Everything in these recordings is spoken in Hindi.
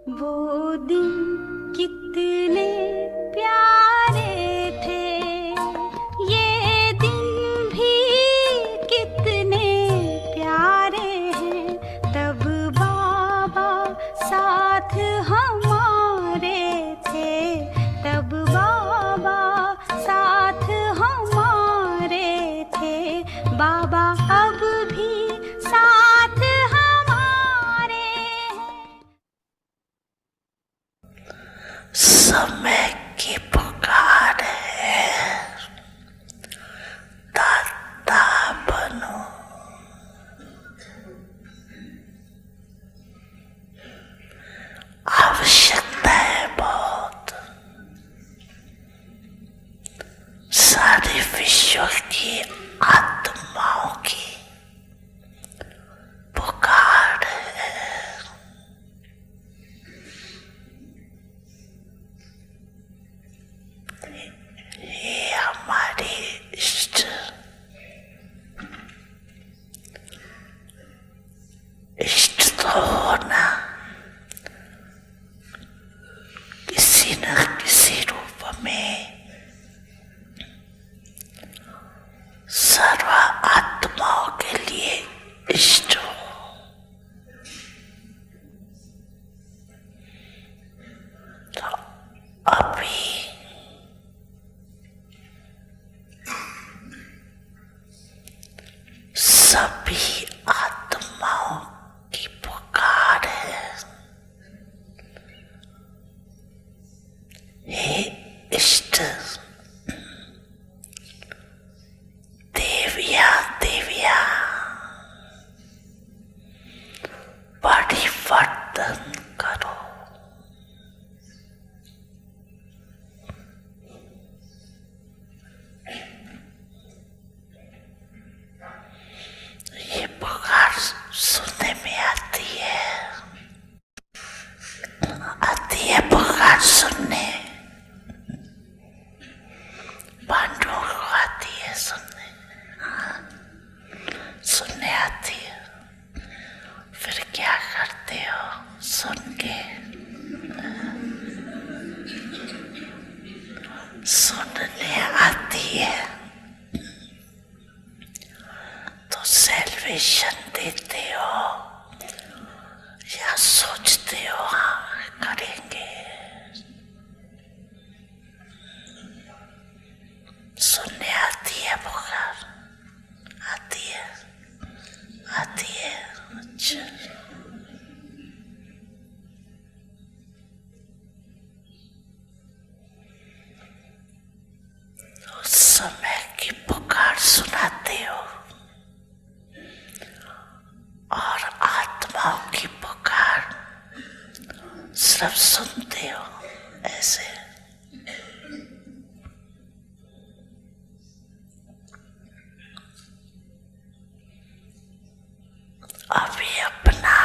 वो दिन कितने प्यारे थे, ये दिन भी कितने प्यारे हैं। तब बाबा साथ हमारे थे, तब बाबा साथ हमारे थे। बाबा अब भी साथ हमारे हैं। समय की पुकार है, दाता बनो। आवश्यकता है बहुत, सारे विश्व की आत्माओं की पुकार है। ये हमारे इष्ट तो होना किसी न किसी रूप में सर्व आत्माओं के लिए इष्ट हो। तो अभी सभी आत्माओं की पुकार है। हे इष्ट देविया देविया, परिवर्तन करो। ये पुकार सुनने में आती है पुकार सुनने, पांडवों को आती है सुनने, सुनने आती है। फिर क्या करते हो सुन के? सुनने आती है तो सेल्वेशन देते हो या सोचते हो हाँ करेंगे? सुनने आती है पुकार, आती है अच्छा। तो समय की पुकार सुनाते हो और आत्माओं की पुकार सिर्फ सुनते हो ऐसे। अभी अपना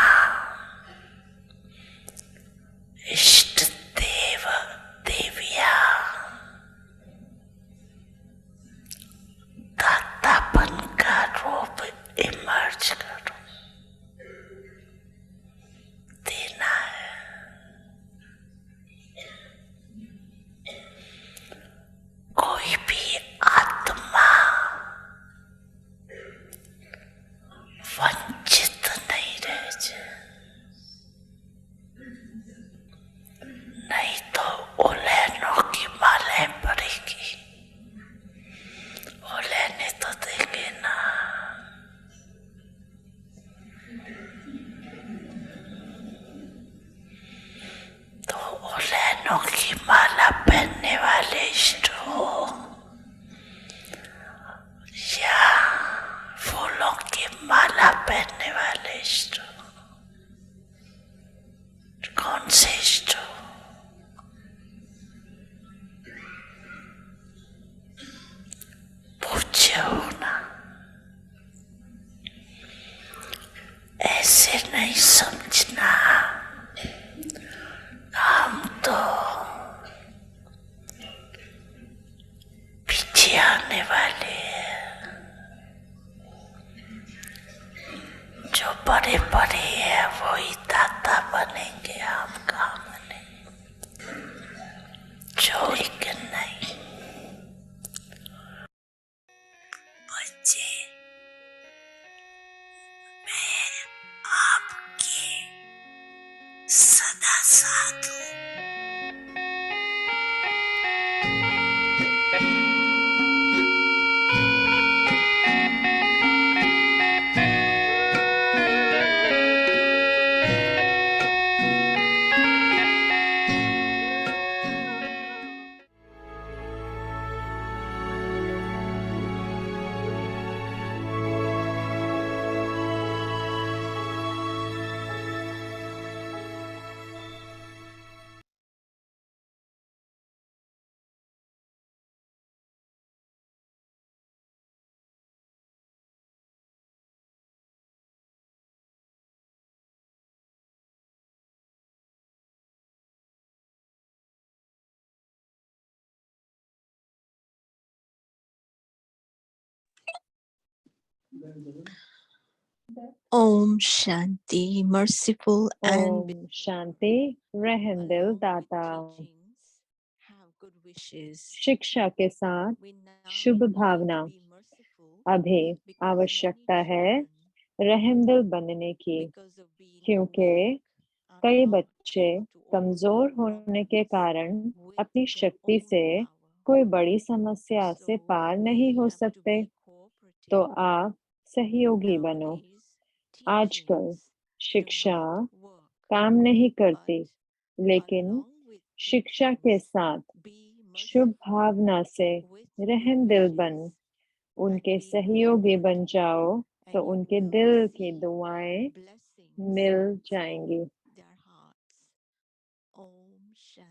इष्ट देव देविया दातापन का रूप इमर्ज करो, देना है। कोई भी आत्मा वंचित नहीं रह जाए, नहीं तो उलैनों की मालें पड़ेगी। उलैने तो देंगे ना। तो उलैनों की माला पहनने वाले इष्ट हो या फूलों की माला पहनने वाले इष्ट हो, कौन से इष्ट हो? पूज्य हो ना। ऐसे नहीं समझना हम तो पीछे आने वाले हैं। जो बड़े बड़े हैं वही दाता बनेंगे, हम काम मुझे मैं आपकी सदा साथ हूँ। Om Shanti, merciful and Om Shanti रहम दिल along with दाता teachings, have good wishes. शिक्षा के साथ We now Shubh need Bhavna to be merciful अभी because many आवश्यकता है children, रहम दिल बनने की, because of being क्योंकि weak, are कई not बच्चे able to कमजोर overcome होने के problems कारण with अपनी their शक्ति own से power. कोई बड़ी समस्या से So पार we नहीं हो have to सकते, be तो cooperative. आप सहयोगी बनो। Nowadays, आजकल teachings do शिक्षा not work, काम नहीं करती, but लेकिन along with शिक्षा के teachings, साथ be शुभ merciful भावना से with good रहम दिल बन wishes उनके and be सहयोगी बन cooperative, जाओ, and तो you उनके will दिल की see दुआएं blessings मिल flow जाएंगी। their hearts. Om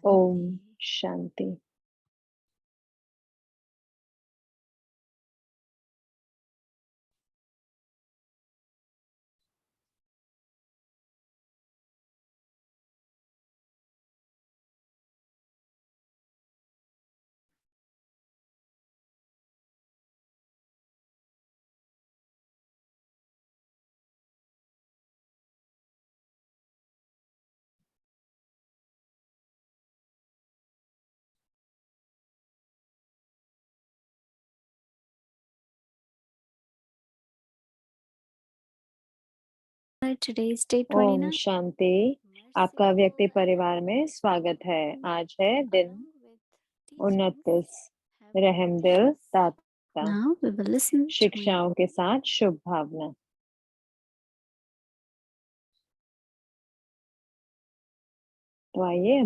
Om Shanti. Shanti. Today's date ओम 29. शांति। आपका व्यक्ति परिवार में स्वागत है। आज है दिन 29। रहम दिल दाता, Now we will listen to शिक्षाओं के साथ शुभ भावना। तो आइए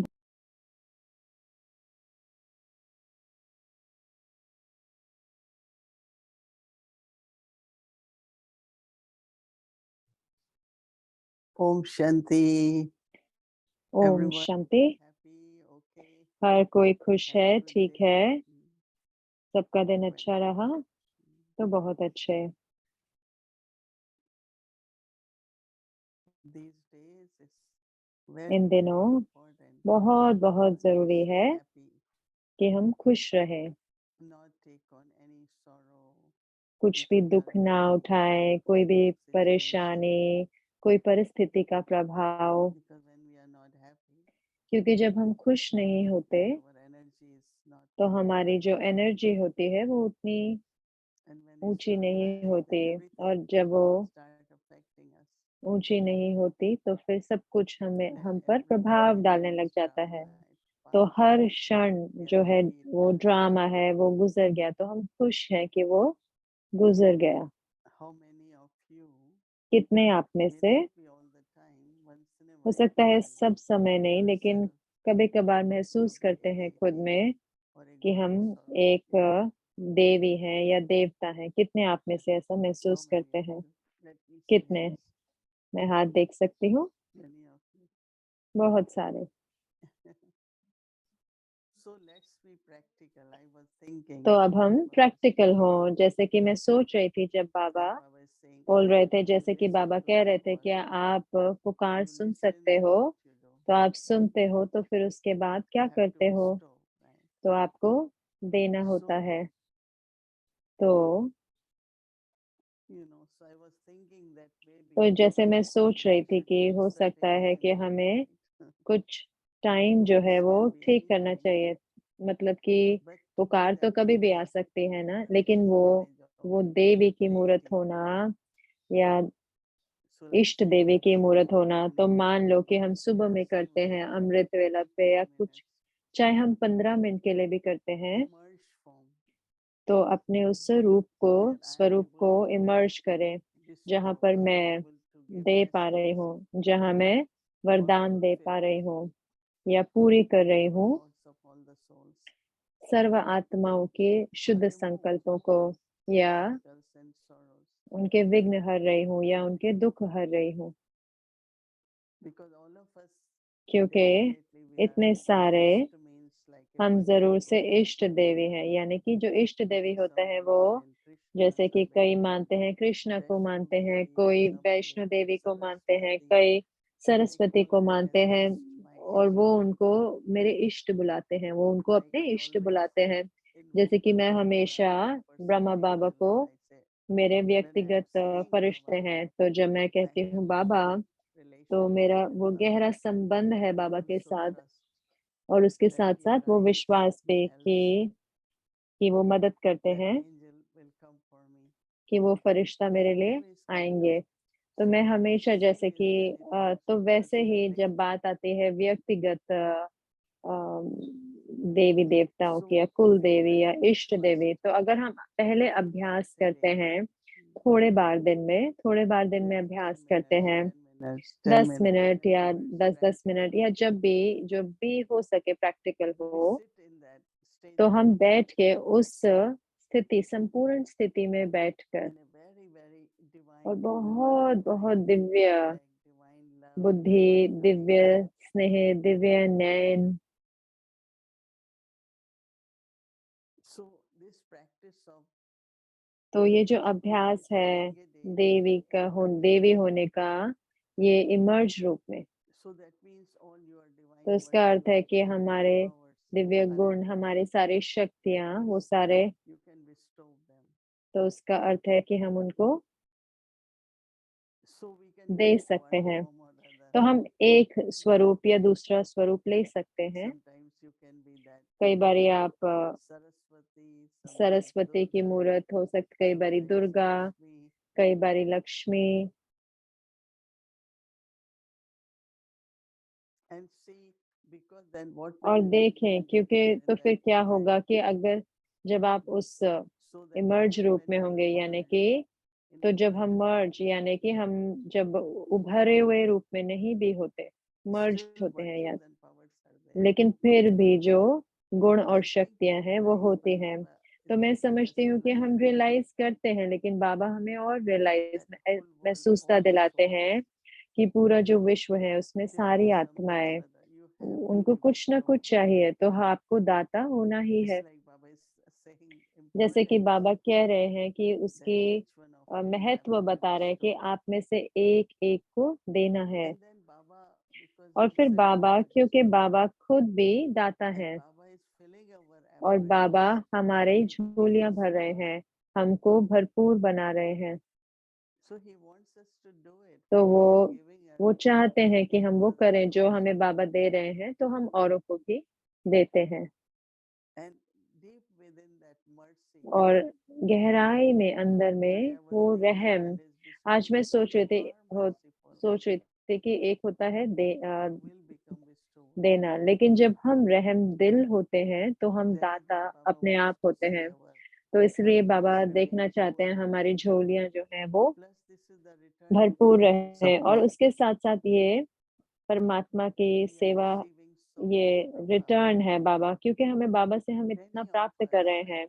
ओम शांति। ओम Everyone शांति। happy, okay, हर कोई खुश have a है, good ठीक day. है, सबका दिन अच्छा रहा तो बहुत अच्छे। These days it's very इन दिनों important बहुत बहुत to जरूरी stay है happy, कि हम खुश रहें, not take on any sorrow, कुछ भी दुख ना उठाएं, कोई भी situation, परेशानी, कोई परिस्थिति का प्रभाव, because when we are not happy, क्योंकि जब हम खुश नहीं होते our energy is not तो that हमारी high, जो एनर्जी होती है वो उतनी and when it's ऊंची not नहीं high, होती, then और everything जब वो start affecting us. ऊंची नहीं होती तो फिर सब कुछ हमें And हम पर every प्रभाव moment डालने लग is जाता drama, है। it तो passes, हर क्षण we जो are है happy, it वो passes. ड्रामा है, वो गुजर गया, तो हम खुश हैं कि वो गुजर गया। How many of you कितने आप में may से, not be all the time, once in a हो while सकता है feel सब समय नहीं, लेकिन yourself कभी कभार to महसूस be करते a हैं खुद deity में or a कि हम goddess or एक something? देवी हैं या देवता हैं। कितने आप में से ऐसा How महसूस many करते of हैं? you? Let me see कितने? hands. मैं हाथ देख सकती हूँ, Many of you. बहुत सारे। So let's be practical. I was thinking. तो अब हम प्रैक्टिकल हों, जैसे कि मैं सोच रही थी जब बाबा like Baba is saying, बोल रहे थे, you जैसे कि listen बाबा to कह the रहे थे call, कि आप पुकार you सुन listen, सकते then हो, what you do? तो आप सुनते हो तो फिर उसके बाद क्या You have to करते हो? bestow, right? तो आपको देना होता So, है। तो so I was thinking that तो maybe जैसे मैं सोच we रही थी should कि fix हो the सकता है कि time, हमें right? कुछ टाइम जो है Calls वो can be ठीक करना anytime, चाहिए। मतलब कि but today पुकार तो that कभी was भी आ not सकती है possible, ना, right? लेकिन वो Image वो देवी की मूर्त होना या इष्ट देवी की मूर्त होना, तो मान लो कि हम सुबह में करते हैं अमृत वेला पे या कुछ, चाहे हम 15 मिनट के लिए भी करते हैं, तो अपने उस स्वरूप को इमर्ज करें, जहाँ पर मैं दे पा रही हूँ, जहाँ मैं वरदान दे पा रही हूँ या पूरी कर रही हूँ सर्व आत्माओं के शुद्ध संकल्पों को, या उनके विघ्न हर रही हूँ या उनके दुख हर रही हूँ। क्योंकि इतने सारे हम जरूर से इष्ट देवी हैं, यानी कि जो इष्ट देवी होता है वो, जैसे कि कई मानते हैं कृष्ण को मानते हैं, कोई वैष्णो देवी को मानते हैं, कई सरस्वती को मानते हैं, और वो उनको मेरे इष्ट बुलाते हैं, वो उनको अपने इष्ट बुलाते हैं। जैसे कि मैं हमेशा ब्रह्मा बाबा को मेरे व्यक्तिगत फरिश्ते हैं, तो जब मैं कहती हूँ बाबा, तो मेरा वो गहरा संबंध है बाबा के साथ, और उसके साथ-साथ वो विश्वास पे कि वो मदद करते हैं, कि वो फरिश्ता मेरे लिए आएँगे। तो मैं हमेशा जैसे कि तो वैसे ही जब बात आती है व्यक्तिगत देवी-देवताओं की या कुल देवी या इष्ट देवी, तो अगर हम पहले अभ्यास करते हैं, थोड़े बार दिन में अभ्यास करते हैं, 10 मिनट या 10-10 मिनट या जब भी हो सके प्रैक्टिकल हो, तो हम बैठ के उस संपूर्ण स्थिति में बैठकर और बहुत-बहुत दिव्य बुद्धि, दिव्य स्नेह, दिव्य नयन, तो ये जो अभ्यास है देवी होने का, ये इमर्ज रूप में, तो इसका अर्थ है कि हमारे दिव्य गुण, हमारी सारी शक्तियाँ, वो सारे, तो उसका अर्थ है कि हम उनको दे सकते हैं। तो हम एक स्वरूप या दूसरा स्वरूप ले सकते हैं। कई बारी आप सरस्वती की मूर्त हो सकती, कई बारी दुर्गा, कई बारी लक्ष्मी, और देखें, क्योंकि तो फिर क्या होगा कि अगर जब आप उस इमर्ज रूप में होंगे, यानी कि तो जब हम मर्ज, यानी कि हम जब उभरे हुए रूप में नहीं भी होते, मर्ज होते हैं या, लेकिन फिर भी जो गुण और शक्तियाँ हैं वो होती हैं। तो मैं समझती हूँ कि हम रियलाइज़ करते हैं, लेकिन बाबा हमें और महसूसता दिलाते हैं कि पूरा जो विश्व है उसमें सारी आत्माएँ, उनको कुछ ना कुछ चाहिए, तो हाँ, आपको दाता होना ही है। जैसे कि बाबा कह रहे हैं कि उसकी महत्व बता रहे हैं कि आप में से एक-एक को देना है। और फिर बाबा, क्योंकि बाबा खुद भी दाता हैं, और बाबा हमारे झोलियाँ भर रहे हैं, हमको भरपूर बना रहे हैं। तो वो चाहते हैं कि हम वो करें जो हमें बाबा दे रहे हैं, तो हम औरों को भी देते हैं। और गहराई में, अंदर में वो रहम, आज मैं सोच रही थी कि एक होता है देना, लेकिन जब हम रहम दिल होते हैं, तो हम दाता अपने आप होते हैं। तो इसलिए बाबा देखना चाहते हैं हमारी झोलियाँ जो हैं वो भरपूर रहे, और उसके साथ-साथ ये परमात्मा की सेवा, ये रिटर्न है बाबा, क्योंकि हम इतना प्राप्त कर रहे हैं।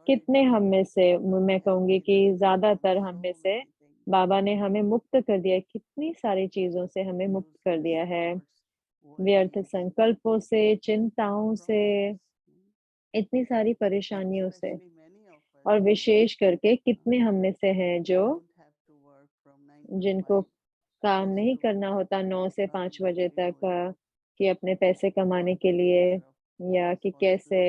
कितने हम में से, मैं कहूँगी कि ज़्यादातर हम में से बाबा ने हमें मुक्त कर दिया है, कितनी सारी चीज़ों से हमें मुक्त कर दिया है। व्यर्थ संकल्पों से, चिंताओं से, इतनी सारी परेशानियों से, और विशेष करके कितने हम में से हैं जो जिनको काम नहीं करना होता 9 से 5 बजे तक, कि अपने पैसे कमाने के लिए, या कि कैसे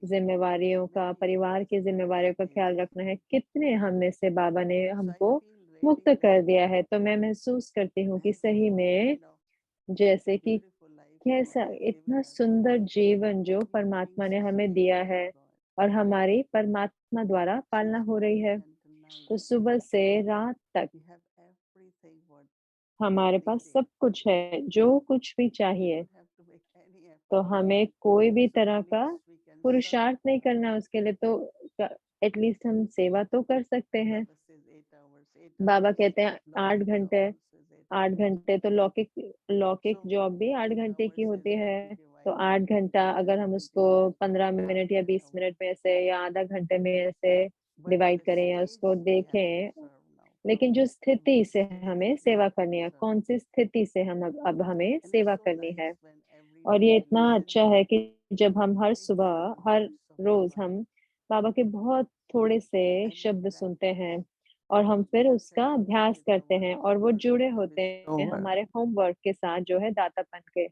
ज़िम्मेवारियों का, परिवार की ज़िम्मेवारियों का ख़्याल रखना है। कितने हम में से बाबा ने हमको मुक्त कर दिया है। तो मैं महसूस करती हूँ कि सही में, जैसे कि कैसा इतना सुंदर जीवन जो परमात्मा ने हमें दिया है, और हमारी परमात्मा द्वारा पालना हो रही है। तो सुबह से रात तक हमारे पास सब कुछ है, जो कुछ भी चाहिए। तो हमें कोई भी तरह का पुरुषार्थ नहीं करना उसके लिए, तो एटलीस्ट हम सेवा तो कर सकते हैं। बाबा कहते हैं 8 घंटे तो लौकिक लौकिक जॉब भी 8 घंटे की होती है। तो 8 घंटा अगर हम उसको 15 मिनट या 20 मिनट में ऐसे या आधा घंटे में ऐसे डिवाइड करें या उसको देखें, लेकिन जो स्थिति से हमें सेवा करनी है, कौन सी स्थिति से हम अब हमें सेवा करनी है। और ये इतना अच्छा है कि जब हम हर सुबह, हर रोज हम बाबा के बहुत थोड़े से शब्द सुनते हैं और हम फिर उसका अभ्यास करते हैं और वो जुड़े होते हैं हमारे होमवर्क के साथ जो है दातापन के।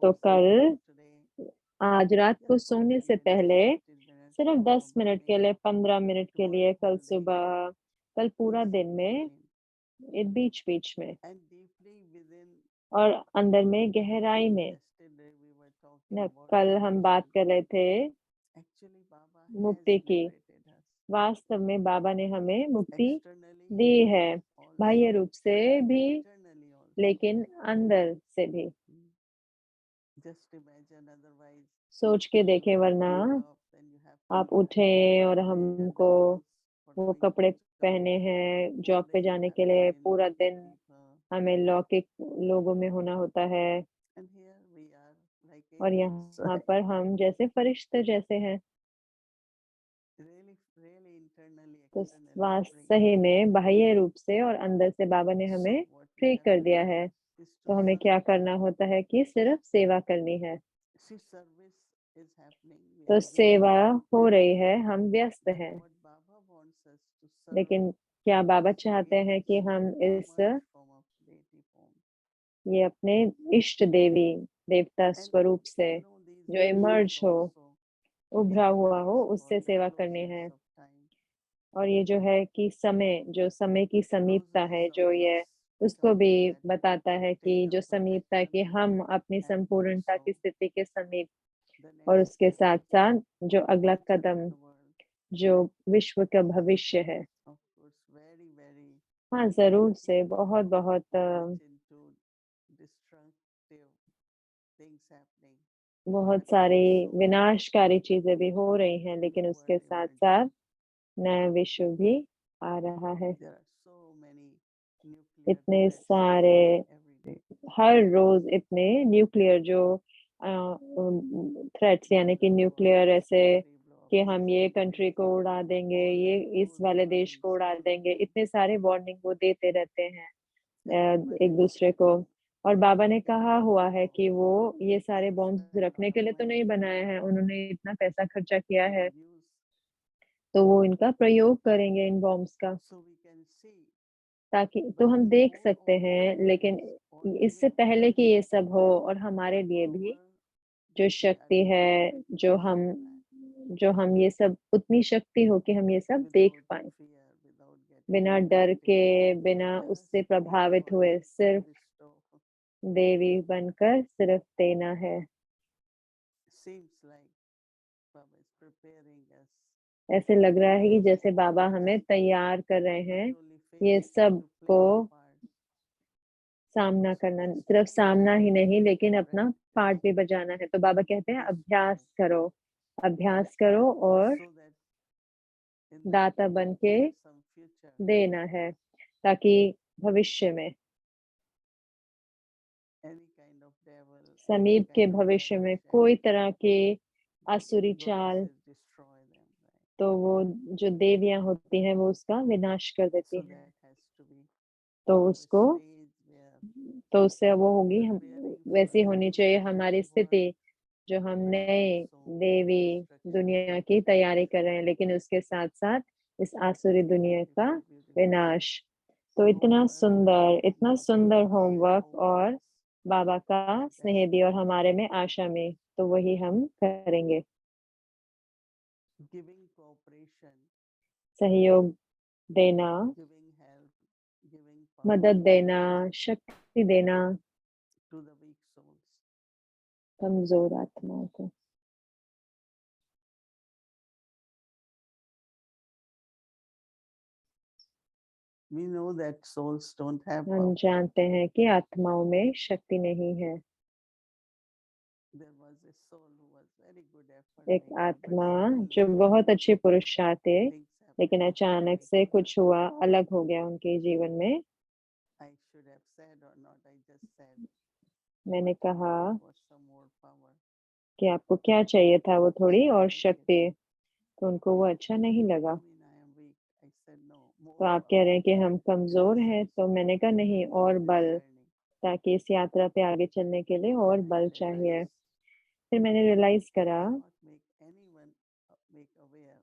तो कल आज रात को सोने से पहले सिर्फ 10 मिनट के लिए, 15 मिनट के लिए, कल सुबह, कल पूरा दिन में, बीच-बीच में और अंदर में गहराई में न, कल हम बात कर रहे थे मुक्ति की। वास्तव में बाबा ने हमें मुक्ति दी है, बाह्य रूप से भी लेकिन अंदर से भी। सोच के देखें, वरना आप उठे और हमको वो कपड़े पहने हैं जॉब पे जाने के लिए, पूरा दिन हमें लौकिक लोगों में होना होता है और यहाँ पर हम जैसे फरिश्ते जैसे हैं। तो सही में बाह्य रूप से और अंदर से बाबा ने हमें फ्री कर दिया है। तो हमें क्या करना होता है कि सिर्फ सेवा करनी है। तो सेवा हो रही है, हम व्यस्त हैं, लेकिन क्या बाबा चाहते हैं कि हम ये अपने इष्ट देवी देवता स्वरूप से जो इमर्ज हो, उभरा हुआ हो, उससे सेवा करनी है। और ये जो है कि समय की समीपता है, जो ये उसको भी बताता है कि जो समीपता कि हम अपनी संपूर्णता की स्थिति के समीप, और उसके साथ साथ जो अगला कदम जो विश्व का भविष्य है। हाँ, जरूर से बहुत बहुत बहुत सारी विनाशकारी चीजें भी हो रही हैं, लेकिन उसके साथ साथ नया विश्व भी आ रहा है। इतने सारे हर रोज इतने न्यूक्लियर जो थ्रेट्स, यानी कि न्यूक्लियर ऐसे कि हम ये कंट्री को उड़ा देंगे, ये इस वाले देश को उड़ा देंगे, इतने सारे वार्निंग वो देते रहते हैं एक दूसरे को। और बाबा ने कहा हुआ है कि वो ये सारे बॉम्ब्स रखने के लिए तो नहीं बनाए हैं, उन्होंने इतना पैसा खर्चा किया है तो वो इनका प्रयोग करेंगे, इन बॉम्ब्स का, ताकि तो हम देख सकते हैं। लेकिन इससे पहले कि ये सब हो, और हमारे लिए भी जो शक्ति है, जो हम ये सब, उतनी शक्ति हो कि हम ये सब देख पाए बिना डर के, बिना उससे प्रभावित हुए, सिर्फ देवी बनकर सिर्फ देना है। ऐसे लग रहा है कि जैसे बाबा हमें तैयार कर रहे हैं ये सब को सामना करना, सिर्फ सामना ही नहीं लेकिन अपना पार्ट भी बजाना है। तो बाबा कहते हैं अभ्यास करो और दाता बन के देना है, ताकि भविष्य में, समीप के भविष्य में कोई तरह की आसुरी चाल, तो वो जो देवियां होती हैं वो उसका विनाश कर देती हैं। तो उससे वो होगी, हम वैसी होनी चाहिए हमारी स्थिति, जो हम नए देवी दुनिया की तैयारी कर रहे हैं, लेकिन उसके साथ साथ इस आसुरी दुनिया का विनाश। तो इतना सुंदर होमवर्क और बाबा का स्नेह भी और हमारे में आशा में, तो वही हम करेंगे। सहयोग देना, मदद देना, शक्ति देना कमजोर आत्माओं को। We know that souls don't have हम power. जानते हैं कि आत्माओं में शक्ति नहीं है। There was a soul who was very good effort एक maker, but आत्मा suddenly जो बहुत अच्छे पुरुषार्थ थे, things happened लेकिन which अचानक they से could कुछ हुआ, अलग हो गया उनके जीवन में। I should have said or not, I just said मैंने what you कहा wanted was some more power. कि आपको क्या चाहिए था, वो थोड़ी So और I शक्ति, said, तो उनको वो अच्छा नहीं "You लगा। mean I am weak?" I said, "No, more तो आप कह power रहे हैं कि हम in कमजोर this हैं, तो मैंने कहा नहीं, in और this बल, journey." ताकि इस यात्रा पे आगे चलने के लिए और Then I बल चाहिए। realized फिर मैंने रियलाइज we करा, cannot make anyone make aware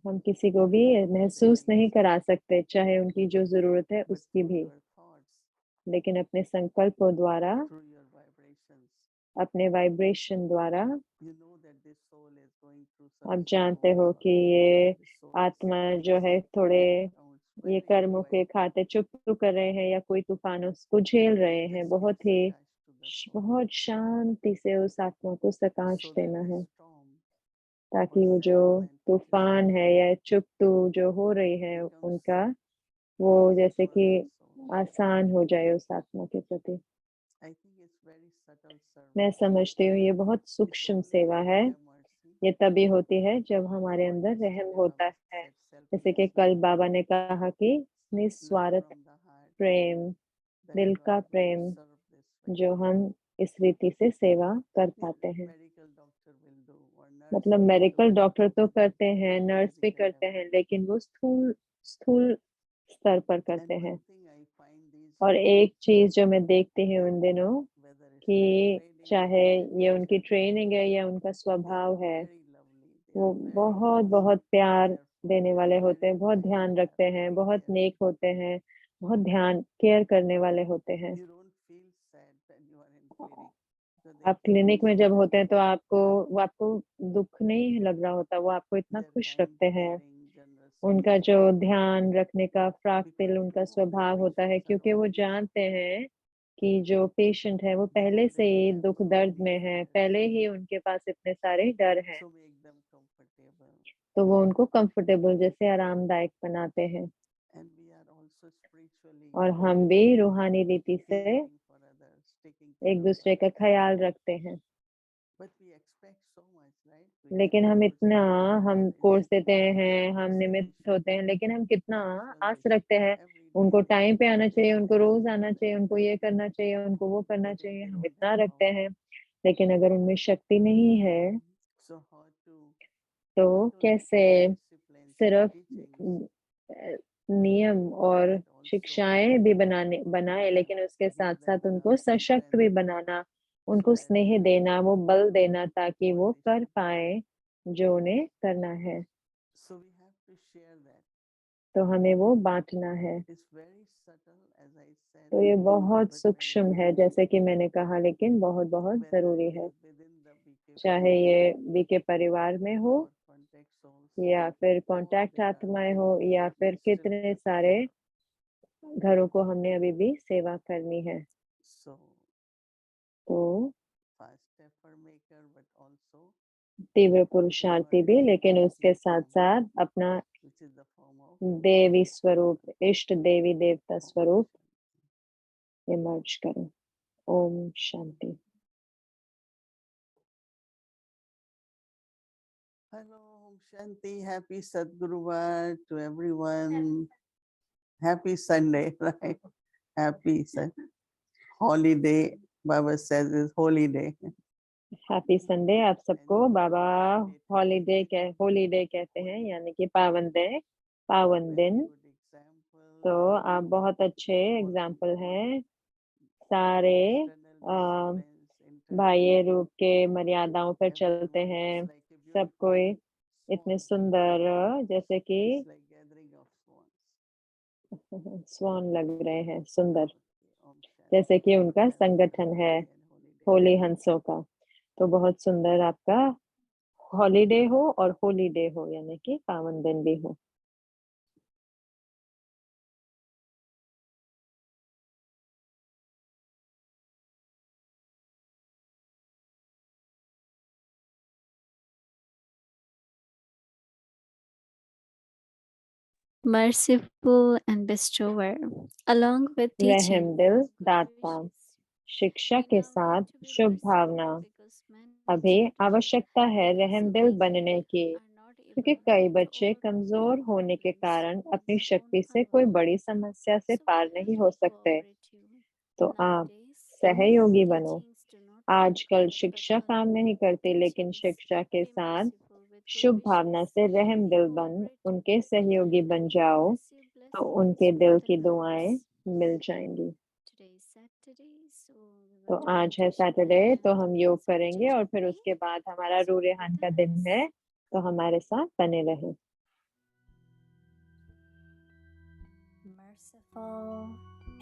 हम किसी को भी of their महसूस नहीं needs, करा सकते, चाहे उनकी जो जरूरत है but उसकी through भी, your thoughts, लेकिन अपने संकल्पों द्वारा, through your vibrations, अपने वाइब्रेशन द्वारा you know that this soul is going through आप some जानते storms हो or कि ये this soul is आत्मा suffering जो है थोड़े now it's ये very कर्मों के quiet. खाते चुप तो कर रहे हैं, या कोई तूफानों को झेल रहे हैं, Just बहुत gets he attached to the soul बहुत शांति से उस आत्मा को प्रकाश so that देना है, this storm or ताकि वो जो settlement which is तूफान है happening या चुप जो हो रही है becomes उनका, वो easy जैसे for कि that soul. आसान हो जाए उस आत्मा के प्रति। I think it's very subtle मैं service. समझती हूँ ये बहुत It's सूक्ष्म only सेवा when है। we have mercy ये तभी होती है जब हमारे or अंदर yesterday रहम Baba होता है। said जैसे कि selfless कल love, बाबा ने कहा कि love निस्वार्थ from the heart, Prem, that दिल you का are able to Prem, serve this way. जो हम इस रीति से सेवा कर Yeah, पाते हैं। medical doctor will do or nurse मतलब will मेडिकल do डॉक्टर तो करते हैं, नर्स भी physical करते level. हैं, लेकिन वो स्थूल स्थूल स्तर पर And करते हैं। one thing I find these और days, एक चीज जो मैं देखती हूँ उन दिनों, whether it's कि their training or चाहे their ये उनकी nature, ट्रेनिंग है या उनका they are स्वभाव है, very lovely, they वो are very बहुत nice, बहुत प्यार careful, देने they are वाले होते very हैं, बहुत kind, ध्यान they are रखते हैं, very बहुत caring. नेक होते हैं, बहुत ध्यान केयर करने वाले होते हैं। You don't feel sad when you are in clinic. So they आप keep क्लिनिक you में जब smile. होते हैं तो वो आपको दुख नहीं लग रहा होता, वो आपको इतना They are खुश kind, रखते हैं। caring, generous, उनका जो merciful. ध्यान रखने का Because फ्राकतिल they उनका know that स्वभाव होता है, patients are क्योंकि वो already जानते suffering. हैं कि जो पेशेंट है वो They पहले से already ही have दुख so दर्द many में है, fears. पहले ही उनके पास इतने सारे डर हैं, So make them comfortable. तो वो उनको कंफर्टेबल जैसे आरामदायक बनाते हैं। And we are also spiritually और हम भी रूहानी रीति से caring for others, taking care एक of दूसरे का others. ख्याल रखते हैं। But we expect so much, right? We लेकिन give हम courses, इतना, we हम give कोर्स देते institutions, हैं, हम निमित्त होते हैं, initiation, लेकिन हम कितना आस visualization. रखते हैं Every day उनको we टाइम पे give आना चाहिए, उनको initiation रोज to आना चाहिए, them. उनको ये करना चाहिए, उनको वो करना But if चाहिए, they हम don't इतना have रखते power, हैं। लेकिन अगर उनमें शक्ति नहीं है so how to तो not only कैसे follow disciplines and सिर्फ teachings, नियम और but also शिक्षाएं भी बनाए, लेकिन उसके साथ give them साथ enough उनको सशक्त भी strength बनाना, so उनको that they स्नेह can देना, वो do बल देना, ताकि what वो they कर should do. पाए जो उन्हें करना है। So we have to share that. तो हमें वो बांटना है। It's very subtle, as I said, तो ये बहुत but very सूक्ष्म है, important. जैसे कि मैंने कहा, लेकिन बहुत बहुत Whether जरूरी it है। is within the BK चाहे family ये बीके परिवार में हो, or contact souls, या फिर all कांटेक्ट there are आत्माएं हो, things या that we फिर still कितने have to सारे serve. घरों को हमने अभी भी सेवा करनी है। So तो fast effort maker, but also तीव्र पुरुषार्थी भी, लेकिन उसके साथ साथ अपना which is the form of देवी स्वरूप, इष्ट देवी देवता Om स्वरूप Shanti. इमर्ज करो। Om Shanti. Hello, Om Shanti. Happy Sadguruvar to everyone. Happy Sunday, right? Happy holiday. Baba says is holy day. Happy Sunday आप सबको। Enjoy बाबा holiday. होली डे कहते हैं, यानी कि पावन Very दिन। good example. तो आप बहुत अच्छे एग्जाम्पल हैं, सारे External disciplines, बाह्य internal. रूप के मर्यादाओं पर चलते Everyone हैं, is like a सब beautiful कोई इतने swan. सुंदर, जैसे कि It's like gathering of swans. स्वान लग रहे हैं, सुंदर, Okay, Om Shanti. जैसे कि उनका Have a good संगठन है holiday and holy day. Holi हंसों का। तो बहुत सुंदर आपका हॉलीडे हो और होली डे हो, यानी कि पावन दिन भी हो। merciful and bestower, along with teaching. रहमदिल दाता, शिक्षा के साथ शुभ भावना। अभी आवश्यकता है रहमदिल बनने की, क्योंकि कई बच्चे कमजोर होने के कारण अपनी शक्ति से कोई बड़ी समस्या से पार नहीं हो सकते। तो आप सहयोगी बनो। आजकल शिक्षा काम नहीं करती, लेकिन शिक्षा के साथ शुभ भावना से रहमदिल बन उनके सहयोगी बन जाओ, तो उनके दिल की दुआएं मिल जाएंगी। तो आज है सैटरडे, तो हम योग करेंगे और फिर उसके बाद हमारा रू रेहान का दिन है, तो हमारे साथ बने रहें। Merciful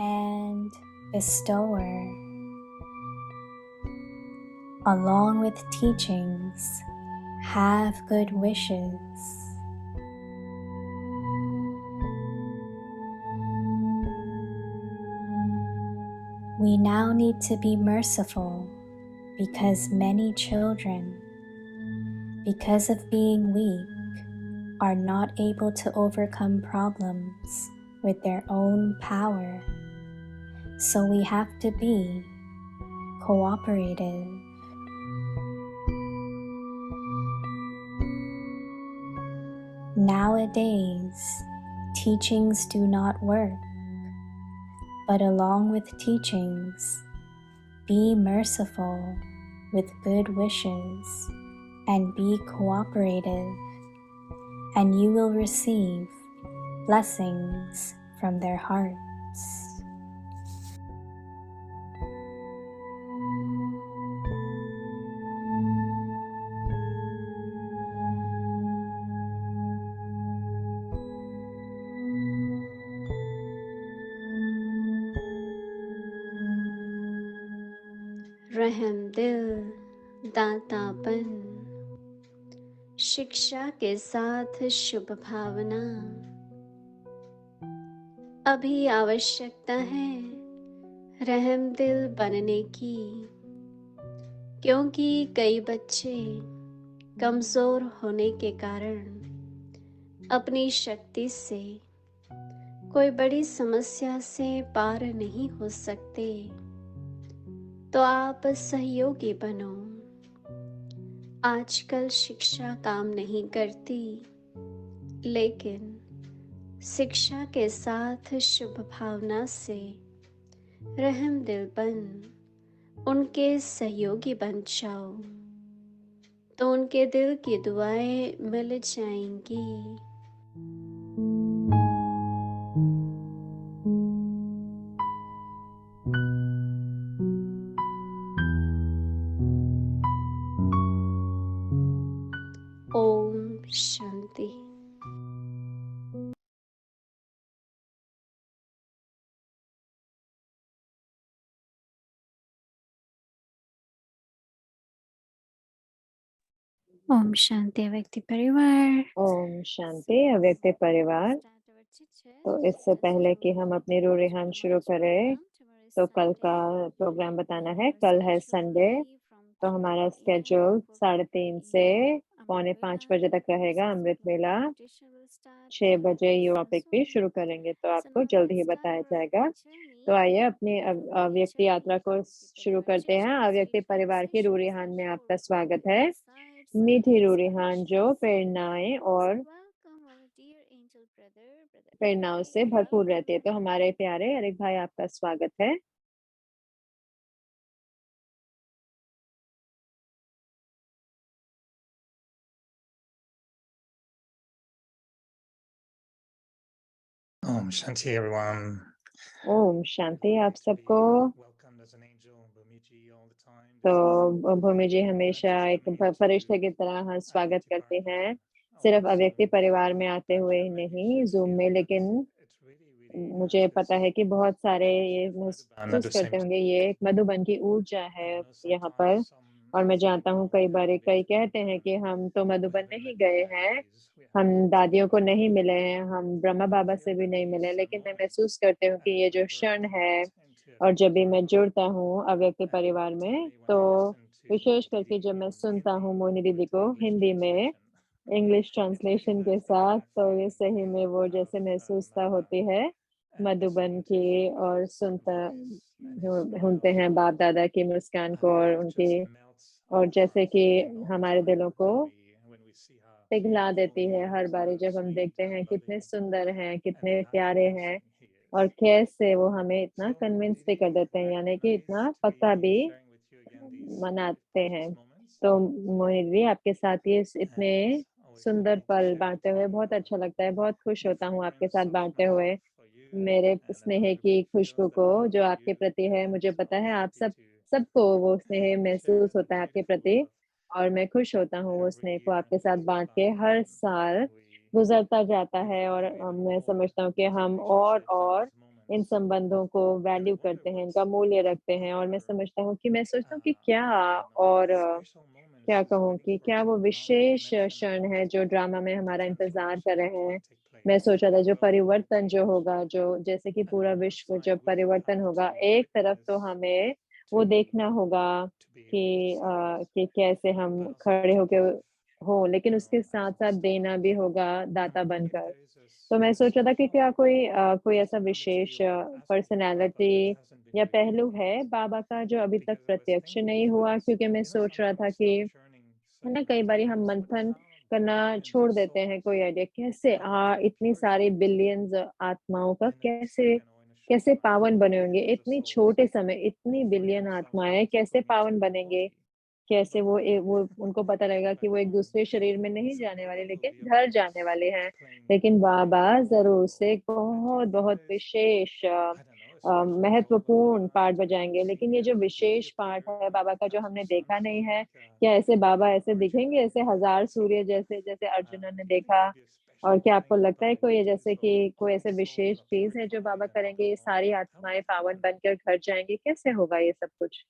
and bestower, along with teachings, have good wishes. We now need to be merciful because many children, because of being weak, are not able to overcome problems with their own power. So we have to be cooperative. Nowadays, teachings do not work, but along with teachings, be merciful with good wishes and be cooperative, and you will receive blessings from their hearts. रहमदिल दातापन, शिक्षा के साथ शुभ भावना। अभी आवश्यकता है रहमदिल बनने की, क्योंकि कई बच्चे कमजोर होने के कारण अपनी शक्ति से कोई बड़ी समस्या से पार नहीं हो सकते। तो आप सहयोगी बनो। आजकल शिक्षा काम नहीं करती, लेकिन शिक्षा के साथ शुभ भावना से रहमदिल बन उनके सहयोगी बन जाओ, तो उनके दिल की दुआएं मिल जाएंगी। ओम शांति। ओम शांति व्यक्ति परिवार। ओम शांति अव्यक्त परिवार। तो इससे पहले कि हम अपनी रू रेहान शुरू करें, तो कल का प्रोग्राम बताना है। कल है संडे, तो हमारा स्केड्यूल 3:30 से 4:45 बजे तक रहेगा। अमृत वेला 6 बजे टॉपिक भी शुरू करेंगे, तो आपको जल्द ही बताया जाएगा। तो आइए अपनी अव्यक्त यात्रा को शुरू करते हैं। अव्यक्त परिवार की रू रेहान में आपका स्वागत है। मीठी रू रेहान जो प्रेरणाएं और प्रेरणाओं से भरपूर रहती है। तो हमारे प्यारे अरिक भाई, आपका स्वागत है। Om Shanti everyone. Om Shanti आप सबको। Welcomed as an angel, Bhumiji all the time. तो भूमि जी हमेशा एक फरिश्ते की तरह स्वागत करते हैं, सिर्फ अव्यक्ति परिवार में आते हुए नहीं, जूम में। लेकिन मुझे पता है कि बहुत सारे ये महसूस करते होंगे, ये एक मधुबन की ऊर्जा है यहाँ पर। और मैं जानता हूँ कई बार कई कहते हैं कि हम तो मधुबन नहीं गए हैं, हम दादियों को नहीं मिले हैं, हम ब्रह्मा बाबा से भी नहीं मिले, लेकिन मैं महसूस करती हूँ कि ये जो क्षण है, और जब भी मैं जुड़ता हूँ अव्यक्त परिवार में, तो विशेष करके जब मैं सुनता हूँ मोहिनी दीदी को हिंदी में, इंग्लिश ट्रांसलेशन के साथ। तो ये सही में वो जैसे महसूसता होती है मधुबन की, और सुनते हैं बाप दादा की मुस्कान को और उनकी, और जैसे कि हमारे दिलों को पिघला देती है हर बारी जब हम देखते हैं कितने सुंदर हैं, कितने प्यारे हैं, और कैसे वो हमें इतना कन्विंस भी कर देते हैं, यानी कि इतना पक्का भी मनाते हैं। तो मोहित भी आपके साथ ये इतने सुंदर पल बांटते हुए बहुत अच्छा लगता है, बहुत खुश होता हूँ आपके साथ बांटते हुए मेरे स्नेह की खुशबू को जो आपके प्रति है। मुझे पता है आप सबको वो स्नेह महसूस होता है आपके प्रति, और मैं खुश होता हूँ वो स्नेह को आपके साथ बांट के। हर साल गुजरता जाता है और मैं समझता हूँ कि हम और इन संबंधों को वैल्यू करते हैं, इनका मूल्य रखते हैं, और मैं समझता हूँ कि मैं सोचता हूँ कि क्या और क्या कहूँ कि क्या वो विशेष क्षण है जो ड्रामा में हमारा इंतजार कर रहे हैं। मैं सोचा था जो परिवर्तन जो होगा, जो जैसे कि पूरा विश्व जब परिवर्तन होगा, एक तरफ तो हमें वो देखना होगा कि कैसे हम खड़े होके हो, लेकिन उसके साथ-साथ देना भी होगा दाता बनकर। तो मैं सोच रहा था कि क्या कोई ऐसा विशेष पर्सनैलिटी या पहलू है बाबा का जो अभी तक प्रत्यक्ष नहीं हुआ? क्योंकि मैं सोच रहा था कि है ना, कई बारी हम मंथन करना छोड़ देते हैं कोई आइडिया कैसे इतनी सारी बिलियंस आत्माओं का कैसे कैसे पावन बने होंगे इतनी छोटे समय, इतनी बिलियन आत्माएं कैसे पावन बनेंगे, कैसे वो उनको पता लगेगा कि वो एक दूसरे शरीर में नहीं जाने वाले लेकिन घर जाने वाले हैं। लेकिन बाबा ज़रूर से एक बहुत-बहुत विशेष महत्वपूर्ण पार्ट बजाएँगे। लेकिन ये जो विशेष पार्ट है बाबा का जो हमने देखा नहीं है, क्या ऐसे बाबा ऐसे दिखेंगे ऐसे हज़ार सूर्य जैसे जैसे अर्जुन ने देखा? और क्या आपको लगता है कोई जैसे कि कोई ऐसे विशेष चीज़ है जो बाबा करेंगे, ये सारी आत्माएँ पावन बनकर घर जाएँगी? कैसे होगा ये सब कुछ?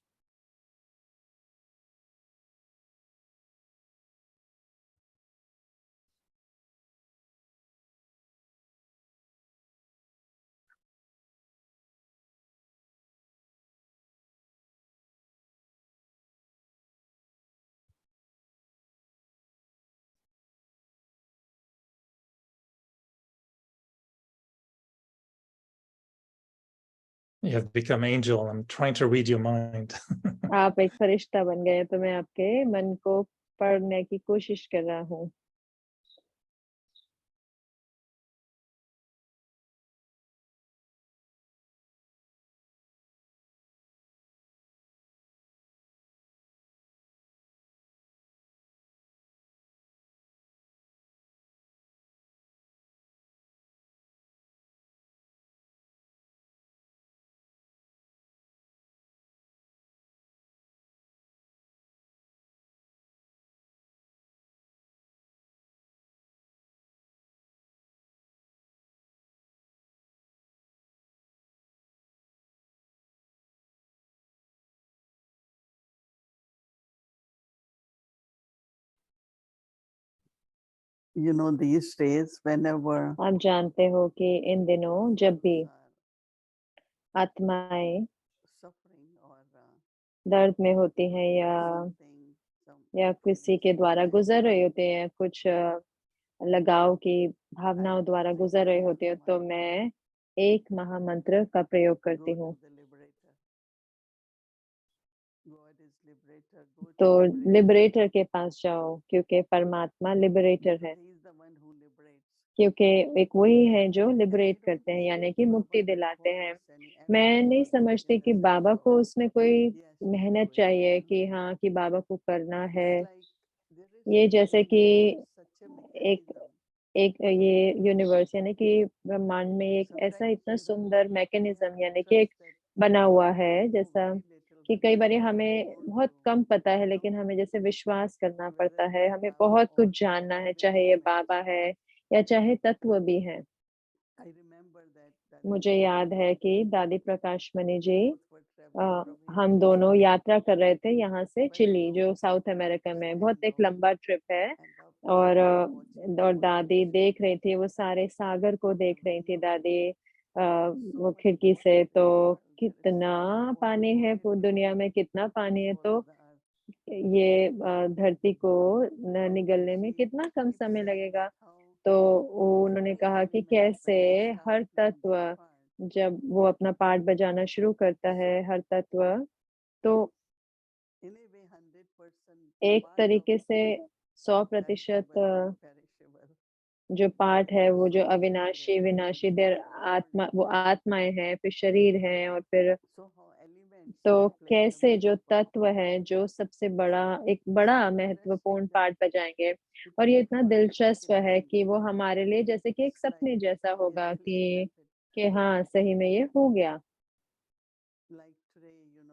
You have become angel. I'm trying to read your mind. आप एक फरिश्ता बन गए, तो मैं आपके मन को पढ़ने की कोशिश कर रहा हूँ। You know, these days, whenever आप जानते हो कि इन दिनों जब भी are आत्माएँ suffering or दर्द में होती हैं something, some या किसी के द्वारा गुज़र रही होती हैं, कुछ लगाव की I भावनाओं always द्वारा say गुज़र रही go होती to है, my तो मैं एक महामंत्र का प्रयोग करती go to हूँ। the liberator. God is liberator. Go तो to liberator. लिबरेटर के पास जाओ, क्योंकि परमात्मा लिबरेटर Because है। he is the one who liberates. क्योंकि एक वही है जो लिबरेट I don't करते हैं, see यानी कि Baba मुक्ति दिलाते हैं। force any मैं effort नहीं or समझती anything कि and say, बाबा oh, को उसमें कोई he has to do मेहनत it. चाहिए कि हाँ, कि बाबा को करना है। It's like there is ये जैसे कि there is such a एक mechanism. एक ये यूनिवर्स यानी कि ब्रह्मांड में एक ऐसा Sometimes इतना even सुंदर we have मैकेनिज़्म to यानी कि एक trust that बना हुआ है, we know जैसा very little, कि but कई we बारी just हमें want बहुत to कम पता है, लेकिन know हमें जैसे विश्वास करना whether पड़ता it है, is हमें Baba बहुत or कुछ जानना है, whether it चाहे is ये बाबा meditation. है या चाहे तत्व भी हैं। I remember that Dadi मुझे Prakashmani याद है कि दादी प्रकाश Mani ji both were traveling a, from here हम to दोनों Chile, यात्रा कर रहे थे यहाँ से very चिली, long जो साउथ trip, अमेरिका में, बहुत एक standalone, लंबा ट्रिप है। and और Prakashmani watching the और world, दादी देख रही थी, वो सारे सागर को देख रही थी दादी so वो much खिड़की water से, in the तो world, there is so कितना much water पानी है all पूरी दुनिया में, कितना all पानी है। over तो the earth. ये धरती को निगलने में कितना कम समय लगेगा। तो उन्होंने कहा कि कैसे हर तत्व जब वो अपना पार्ट बजाना शुरू करता है, हर तत्व, तो एक तरीके से 100% जो पार्ट है वो जो अविनाशी, विनाशी, देर आत्मा, वो आत्माएँ हैं, फिर शरीर है, और फिर तो कैसे जो तत्व है, जो सबसे बड़ा, एक बड़ा महत्वपूर्ण पार्ट बजाएँगे। और ये इतना दिलचस्प है कि वो हमारे लिए जैसे कि एक सपने जैसा होगा कि हाँ, सही में ये हो गया।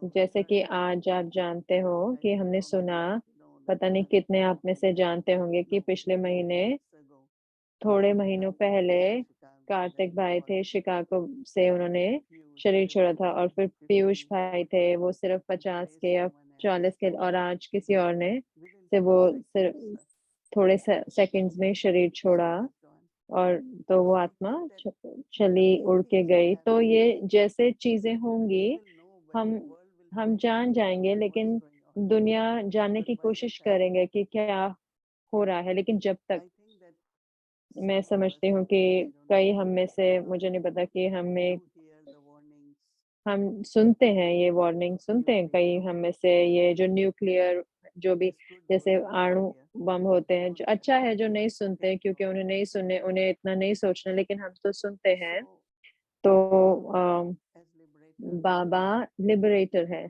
जैसे कि आज आप जानते हो कि हमने सुना, पता नहीं कितने आप में से जानते होंगे कि पिछले महीने, थोड़े महीनों पहले कार्तिक भाई थे शिकागो से, उन्होंने शरीर छोड़ा था, और फिर पीयूष भाई थे, वो सिर्फ 50 के या 40 के, और आज किसी और ने से वो सिर्फ थोड़े सेकंड्स में शरीर छोड़ा, और तो वो आत्मा चली उड़ के गई। तो ये जैसे चीजें होंगी, हम हम जान जाएंगे, लेकिन दुनिया जानने की कोशिश करेंगे कि क्या हो रहा है। लेकिन जब तक, मैं समझती हूँ कि कई हम में से, मुझे नहीं पता कि हम सुनते हैं, ये वार्निंग सुनते हैं कई हम में से, ये जो न्यूक्लियर, जो भी जैसे आणु बम होते हैं, जो अच्छा है जो नहीं सुनते, क्योंकि उन्हें नहीं सुनने, उन्हें इतना नहीं सोचना, लेकिन हम तो सुनते हैं। तो बाबा लिबरेटर है।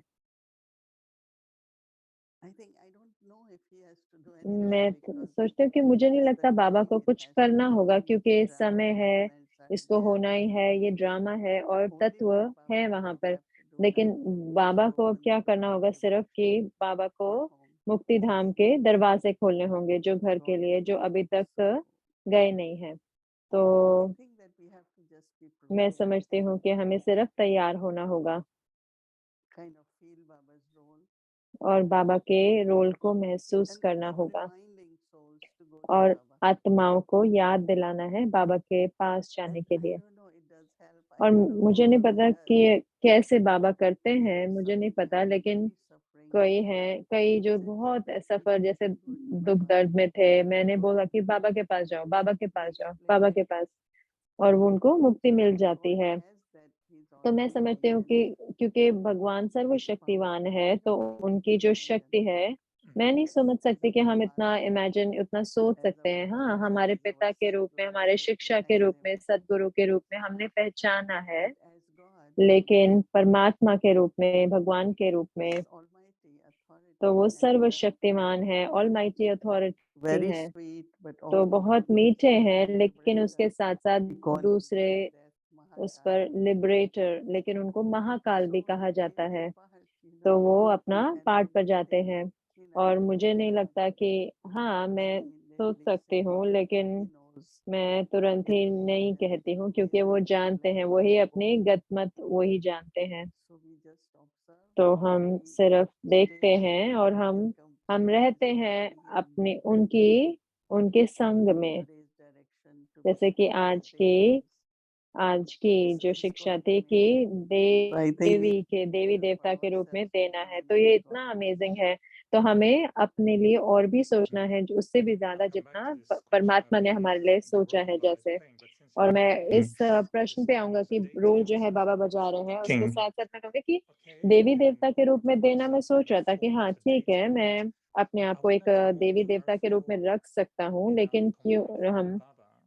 मैं सोचती हूँ कि मुझे नहीं लगता बाबा को कुछ करना होगा, क्योंकि समय है, इसको होना ही है, ये ड्रामा है और तत्व है वहाँ पर। लेकिन बाबा को अब क्या करना होगा, सिर्फ कि बाबा को मुक्ति धाम के दरवाजे खोलने होंगे, जो घर के लिए, जो अभी तक गए नहीं हैं। तो मैं समझती हूँ कि हमें सिर्फ तैयार होना होगा और बाबा के रोल को महसूस करना होगा, और आत्माओं को याद दिलाना है बाबा के पास जाने के लिए। और मुझे नहीं पता कि ये कैसे बाबा करते हैं, मुझे नहीं पता, लेकिन कई जो बहुत सफ़र, जैसे दुःख दर्द में थे, मैंने बोला कि बाबा के पास जाओ, बाबा के पास जाओ, बाबा के पास, और वो उनको मुक्ति मिल जाती है। तो मैं समझती हूँ कि क्योंकि भगवान सर्वशक्तिवान है, तो उनकी जो शक्ति है, मैं नहीं समझ सकती कि हम इतना इमेजिन, उतना सोच सकते हैं। हाँ, हमारे पिता के रूप में, हमारे शिक्षा के रूप में, सद्गुरु के रूप में हमने पहचाना है, लेकिन परमात्मा के रूप में, भगवान के रूप में, तो वो सर्वशक्तिमान है, ऑलमाइटी अथॉरिटी है। तो बहुत मीठे हैं, लेकिन उसके साथ-साथ दूसरे उस पर लिबरेटर, लेकिन उनको महाकाल भी कहा जाता है। तो वो अपना पार्ट पर जाते हैं, और मुझे नहीं लगता कि, हाँ, मैं सोच सकती हूँ, लेकिन मैं तुरंत ही नहीं कहती हूँ, क्योंकि वो जानते हैं, वही अपनी गतमत वही जानते हैं। तो हम सिर्फ देखते हैं, और हम रहते हैं अपनी उनके संग में। जैसे कि आज की जो शिक्षा थी कि देवी देवता के रूप में देना है, तो ये इतना अमेजिंग है। तो हमें अपने लिए और भी सोचना है, जो उससे भी ज़्यादा जितना परमात्मा ने हमारे लिए सोचा है, जैसे। और मैं Mm. इस प्रश्न पे आऊँगा कि रोल जो है बाबा बजा रहे हैं, उसके King. साथ-साथ मैं कहूँगी कि देवी-देवता के रूप में देना, मैं सोच रहा था कि हाँ, ठीक है, मैं अपने आप को एक देवी-देवता के रूप में रख सकता हूँ, लेकिन क्यों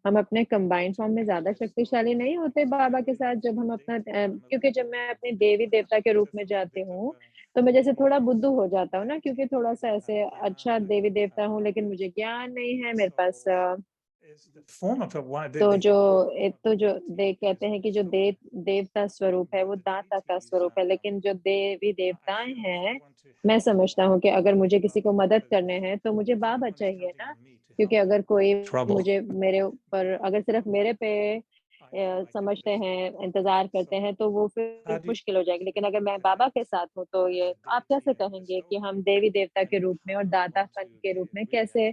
हम अपने कंबाइंड फॉर्म में ज़्यादा शक्तिशाली नहीं होते बाबा के साथ, जब हम अपना क्योंकि जब मैं अपने देवी-देवता के रूप में जाती हूँ, तो मैं जैसे थोड़ा बुद्धू हो जाता हूँ ना, क्योंकि थोड़ा-सा ऐसे अच्छा देवी-देवता हूँ, लेकिन मुझे ज्ञान नहीं है, मेरे पास Form of a why तो जो एक तो जो दे कहते हैं कि जो देवता स्वरूप है, वो दाता का स्वरूप है, लेकिन जो देवी-देवताएँ हैं, मैं समझता हूँ कि अगर मुझे किसी को मदद करने हैं, तो मुझे बाबा चाहिए ना, क्योंकि अगर कोई trouble. मुझे मेरे ऊपर, अगर सिर्फ़ मेरे पे समझते हैं, इंतज़ार करते हैं, तो वो How फिर do you मुश्किल हो जाएगी। लेकिन अगर मैं बाबा के साथ हूँ, तो ये आप कैसे कहेंगे कि हम देवी-देवता के रूप में और दातापन के रूप में कैसे,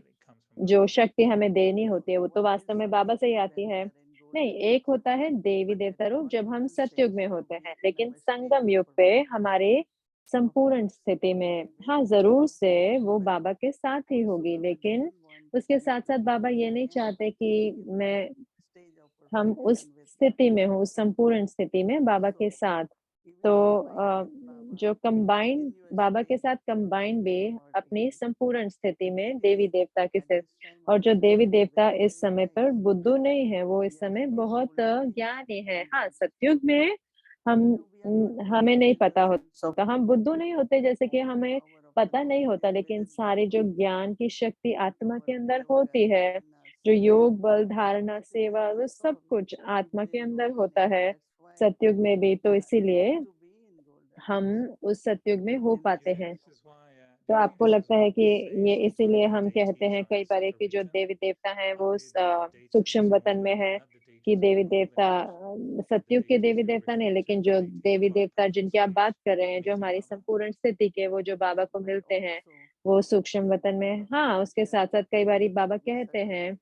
जो शक्ति हमें देनी होती है, वो तो वास्तव में बाबा से ही आती है। नहीं, एक होता है देवी-देवता रूप, जब हम सतयुग में होते हैं, लेकिन संगम युग पे हमारे संपूर्ण स्थिति में। हाँ, ज़रूर से वो बाबा के साथ ही होगी, लेकिन उसके साथ-साथ बाबा ये नहीं चाहते कि हम उस स्थिति में हों, उस संपूर्ण स्थिति में बाबा के साथ। तो जो कंबाइन बाबा के साथ कंबाइन भी अपनी संपूर्ण स्थिति में देवी-देवता के साथ, और जो देवी-देवता इस समय पर बुद्धू नहीं है, वो इस समय बहुत ज्ञानी है। हाँ, सतयुग में हम हमें नहीं पता होता, हम बुद्धू नहीं होते, जैसे कि हमें पता नहीं होता, लेकिन सारे जो ज्ञान की शक्ति आत्मा के अंदर होती है, जो योग, बल, धारणा, सेवा, वो सब कुछ आत्मा के अंदर होता है, सतयुग में भी। तो इसीलिए हम उस सतयुग में हो पाते हैं। तो आपको लगता है कि ये इसीलिए हम कहते हैं कई बार कि जो देवी-देवता हैं वो सूक्ष्म वतन में है, कि देवी-देवता सतयुग के देवी-देवता नहीं, लेकिन जो देवी-देवता जिनकी आप बात कर रहे हैं, जो हमारी संपूर्ण स्थिति के, वो जो बाबा को मिलते हैं, वो सूक्ष्म वतन में हैं। हाँ, उसके साथ-साथ कई बारी बाबा कहते हैं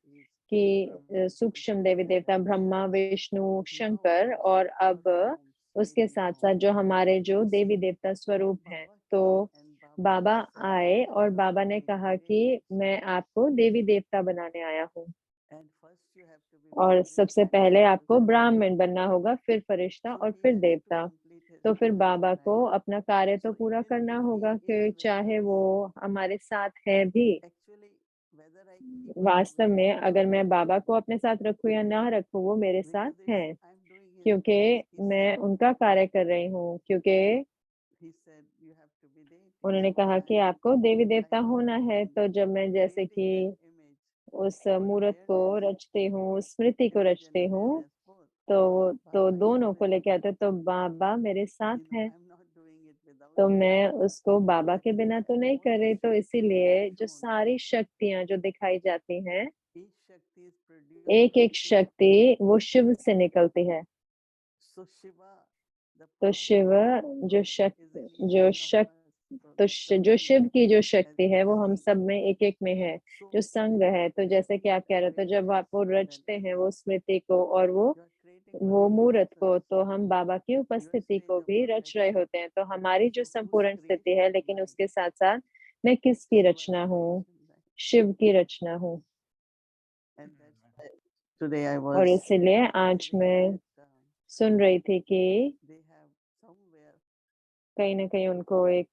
कि सूक्ष्म देवी-देवता ब्रह्मा, विष्णु, शंकर, और अब उसके साथ-साथ जो हमारे जो देवी-देवता स्वरूप हैं। तो बाबा आए और बाबा ने कहा कि मैं आपको देवी-देवता बनाने आया हूँ। और सबसे पहले आपको ब्राह्मण बनना होगा, फिर फरिश्ता और फिर देवता। तो फिर बाबा को अपना कार्य तो पूरा करना होगा, कि चाहे वो हमारे साथ है भी। वास्तव में अगर मैं बाबा को अपने साथ रखूँ या ना रखूँ, वो मेरे साथ हैं, क्योंकि मैं उनका कार्य कर रही हूँ, क्योंकि उन्होंने कहा कि आपको देवी-देवता होना है। तो जब मैं जैसे कि उस मूर्त को रचती हूँ, स्मृति को रचती हूँ, तो दोनों को लेके आते हैं, तो बाबा मेरे साथ हैं। तो मैं उसको बाबा के बिना तो नहीं कर रही, तो इसीलिए जो सारी शक्तियाँ जो दिखाई जाती हैं, एक-एक शक्ति वो शिव से निकलती है। तो शिव जो शक जो शक जो शिव की जो शक्ति है, वो हम सब में एक-एक में है, जो संग है। तो जैसे कि आप कह रहे थे, जब आप वो रचते हैं वो स्मृति को और वो मूर्त को, तो हम बाबा की उपस्थिति को भी रच रहे होते हैं। तो हमारी जो संपूर्ण स्थिति है, लेकिन उसके साथ-साथ मैं किसकी रचना हूँ? शिव की रचना हूँ। और इसीलिए आज मैं सुन रही थी कि कहीं न कहीं उनको एक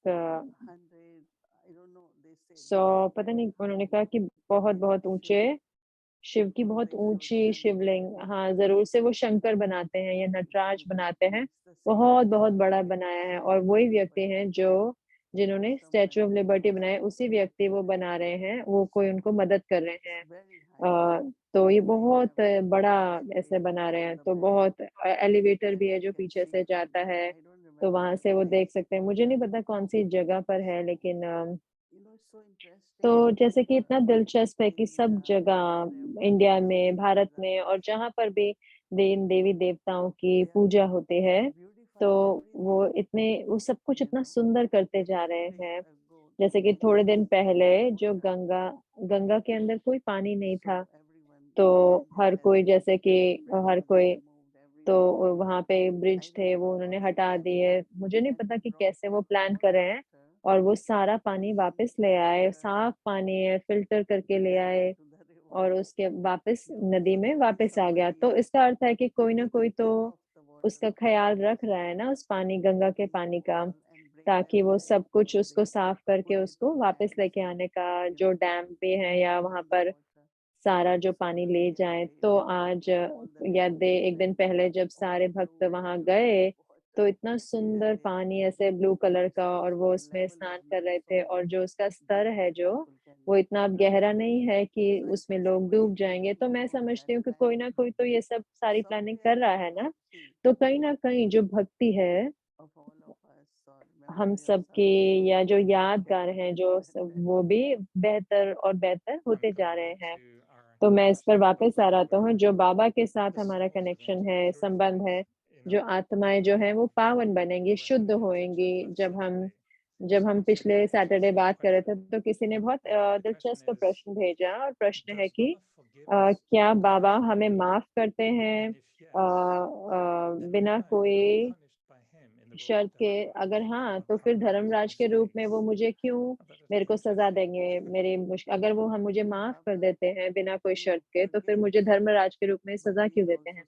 100, पता नहीं, उन्होंने कहा कि बहुत-बहुत ऊँचे शिव की बहुत ऊँची शिवलिंग, हाँ, ज़रूर से वो शंकर बनाते हैं या नटराज बनाते हैं, बहुत-बहुत बड़ा बनाया है, और वही व्यक्ति हैं जो जिन्होंने स्टैच्यू ऑफ लिबर्टी बनाया है, उसी व्यक्ति वो बना रहे हैं, वो कोई उनको मदद कर रहे हैं। तो ये बहुत बड़ा ऐसे बना रहे हैं, तो बहुत एलिवेटर भी है जो पीछे से जाता है, तो वहाँ से वो देख सकते हैं। मुझे नहीं पता कौन-सी जगह पर है, लेकिन तो जैसे कि इतना दिलचस्प है कि सब जगह इंडिया में, भारत में, और जहाँ पर भी देवी-देवताओं की पूजा होती है, तो वो सब कुछ इतना सुंदर करते जा रहे हैं। जैसे कि थोड़े दिन पहले जो गंगा गंगा के अंदर कोई पानी नहीं था, तो हर कोई जैसे कि हर कोई तो वहाँ पे ब्रिज थे, वो उन्होंने हटा दिए। मुझे नहीं पता कि कैसे वो प्लान कर रहे हैं, और वो सारा पानी वापस ले आए, साफ पानी है, फ़िल्टर करके ले आए, और उसके वापस नदी में वापस आ गया। तो इसका अर्थ है कि कोई ना कोई तो उसका ख़्याल रख रहा है ना, उस पानी, गंगा के पानी का, ताकि वो सब कुछ उसको साफ करके उसको वापस लेके आने का जो डैम भी है, या वहाँ पर सारा जो पानी ले जाएँ। तो आज या दे 1 दिन पहले जब सारे भक्त वहाँ गए, तो इतना सुंदर पानी ऐसे ब्लू कलर का, और वो उसमें स्नान कर रहे थे, और जो उसका स्तर है वो इतना अब गहरा नहीं है कि उसमें लोग डूब जाएँगे। तो मैं समझती हूँ कि कोई ना कोई तो ये सब सारी प्लानिंग कर रहा है ना, तो कहीं न कहीं जो भक्ति है हम सबकी, या जो यादगार हैं, जो सब वो भी बेहतर और बेहतर होते जा रहे हैं। तो मैं इस पर वापस आ रहा हूँ, जो बाबा के साथ हमारा कनेक्शन है, संबंध है, जो आत्माएँ जो हैं वो पावन बनेंगी, शुद्ध होएँगी। जब हम पिछले सैटरडे बात कर रहे थे, तो किसी ने बहुत दिलचस्प प्रश्न भेजा, और प्रश्न है कि क्या बाबा हमें माफ़ करते हैं बिना कोई शर्त के अगर हाँ, तो फिर धर्मराज के रूप में वो मुझे क्यों मेरे को सज़ा देंगे? अगर वो हम मुझे माफ़ कर देते हैं बिना कोई शर्त के, तो फिर मुझे धर्मराज के रूप में सज़ा क्यों देते हैं?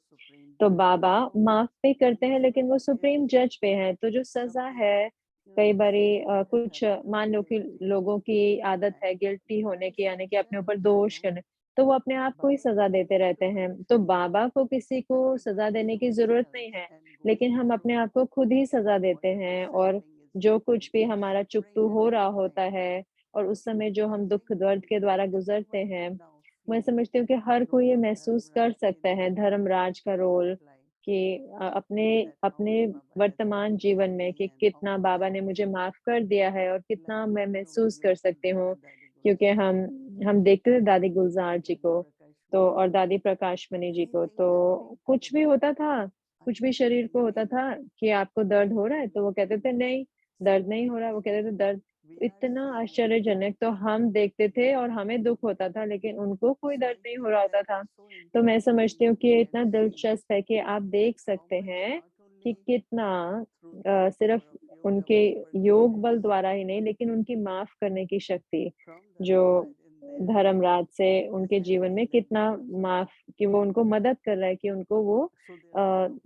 तो बाबा माफ़ भी करते हैं, लेकिन वो सुप्रीम जज पे हैं, तो जो सज़ा है, कई बारी कुछ मान लो कि लोगों की आदत है गिल्टी होने की, यानी कि अपने ऊपर दोष करने, तो वो अपने आप को ही सज़ा देते रहते हैं। तो बाबा को किसी को सज़ा देने की ज़रूरत नहीं है, लेकिन हम अपने आप को खुद ही सज़ा देते हैं, और जो कुछ भी हमारा चुकतू हो रहा होता है और उस समय जो हम दुःख दर्द के द्वारा गुज़रते हैं, मैं समझती हूँ कि हर कोई ये महसूस कर सकता है धर्मराज का रोल कि अपने अपने वर्तमान जीवन में कि कितना बाबा ने मुझे माफ़ कर दिया है और कितना मैं महसूस कर सकती हूँ। क्योंकि हम देखते थे दादी गुलज़ार जी को, तो और दादी प्रकाशमणि जी को, तो कुछ भी होता था, कुछ भी शरीर को होता था कि आपको दर्द हो रहा है? तो वो कहते थे नहीं, दर्द नहीं हो रहा है, वो कहते थे दर्द। इतना आश्चर्यजनक, तो हम देखते थे और हमें दुःख होता था, लेकिन उनको कोई दर्द नहीं हो रहा होता था। तो मैं समझती हूँ कि ये इतना दिलचस्प है कि आप देख सकते हैं कि कितना सिर्फ़ उनके योग बल द्वारा ही नहीं, लेकिन उनकी माफ़ करने की शक्ति, जो धर्मराज से उनके जीवन में कितना माफ़ कि वो उनको मदद कर रहा है कि उनको वो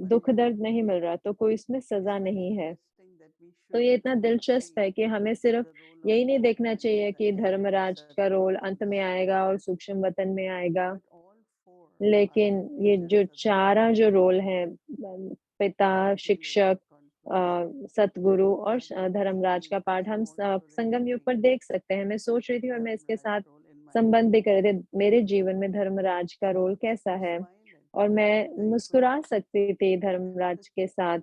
दुःख दर्द नहीं मिल रहा, तो कोई इसमें सज़ा नहीं है। तो ये इतना दिलचस्प है कि हमें सिर्फ़ यही नहीं देखना चाहिए कि धर्मराज का रोल अंत में आएगा और सूक्ष्म वतन में आएगा। लेकिन ये जो चारा जो रोल है पिता, शिक्षक, सतगुरु और धर्मराज का पाठ हम संगम युग पर देख सकते हैं। मैं सोच रही थी और मैं इसके साथ संबंध भी कर रहे थे, मेरे जीवन में धर्मराज का रोल कैसा है? और मैं मुस्कुरा सकती थी धर्मराज के साथ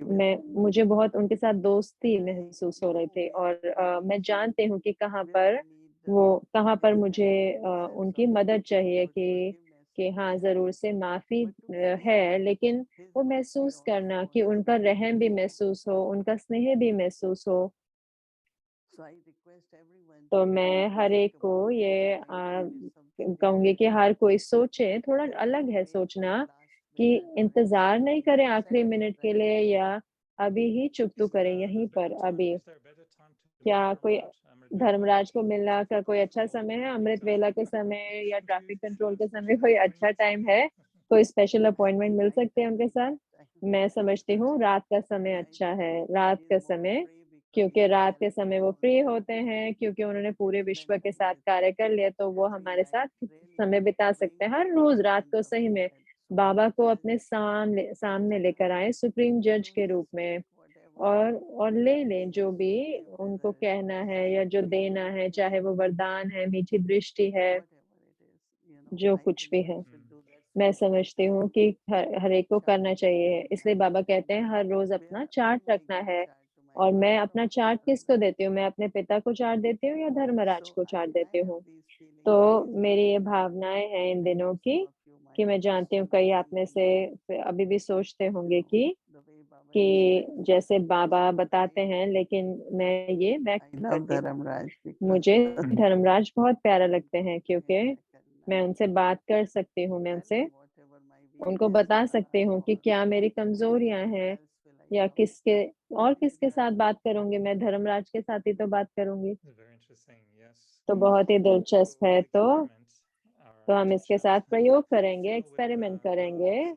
मुझे बहुत उनके साथ दोस्ती महसूस हो रही थी, और मैं जानती हूँ कि कहाँ पर मुझे उनकी मदद चाहिए कि हाँ, ज़रूर से माफ़ी है, लेकिन वो महसूस करना कि उनका रहम भी महसूस हो, उनका स्नेह भी महसूस हो। तो मैं हर एक को ये कहूँगी कि हर कोई सोचे, थोड़ा अलग है सोचना कि इंतज़ार नहीं करें आखिरी मिनट के लिए या अभी ही चुकतू करें यहीं पर अभी। क्या कोई धर्मराज को मिलना का कोई अच्छा समय है? अमृत वेला के समय या ट्रैफिक कंट्रोल के समय कोई अच्छा टाइम है? कोई स्पेशल अपॉइंटमेंट मिल सकते हैं उनके साथ? मैं समझती हूँ रात का समय अच्छा है, रात का समय, क्योंकि रात के समय वो फ्री होते हैं, क्योंकि उन्होंने पूरे विश्व के साथ कार्य कर लिया, तो वो हमारे साथ समय बिता सकते हैं। हर रोज़ रात को सही में बाबा को अपने सामने लेकर आएँ सुप्रीम जज के रूप में, और ले लें जो भी उनको कहना है या जो देना है, चाहे वो वरदान है, मीठी दृष्टि है, जो कुछ भी है। मैं समझती हूँ कि हर एक को करना चाहिए, इसलिए बाबा कहते हैं हर रोज़ अपना चार्ट रखना है, और मैं अपना चार्ट किसको देती हूँ? मैं अपने पिता को चार्ट देती हूँ या धर्मराज को चार्ट देती हूँ? तो मेरी ये भावनाएँ हैं इन दिनों की, कि मैं जानती हूँ कई आप में से अभी भी सोचते होंगे कि जैसे बाबा बताते हैं, लेकिन मैं ये व्यक्त करती हूँ। मुझे धर्मराज बहुत प्यारा लगते हैं, क्योंकि मैं उनसे बात कर सकती हूँ, मैं उनको बता सकती हूँ कि क्या मेरी कमज़ोरियाँ हैं, या किसके साथ बात करूँगी, मैं धर्मराज के साथ ही तो बात करूँगी। तो बहुत ही दिलचस्प है, तो हम इसके साथ प्रयोग करेंगे, एक्सपेरिमेंट करेंगे,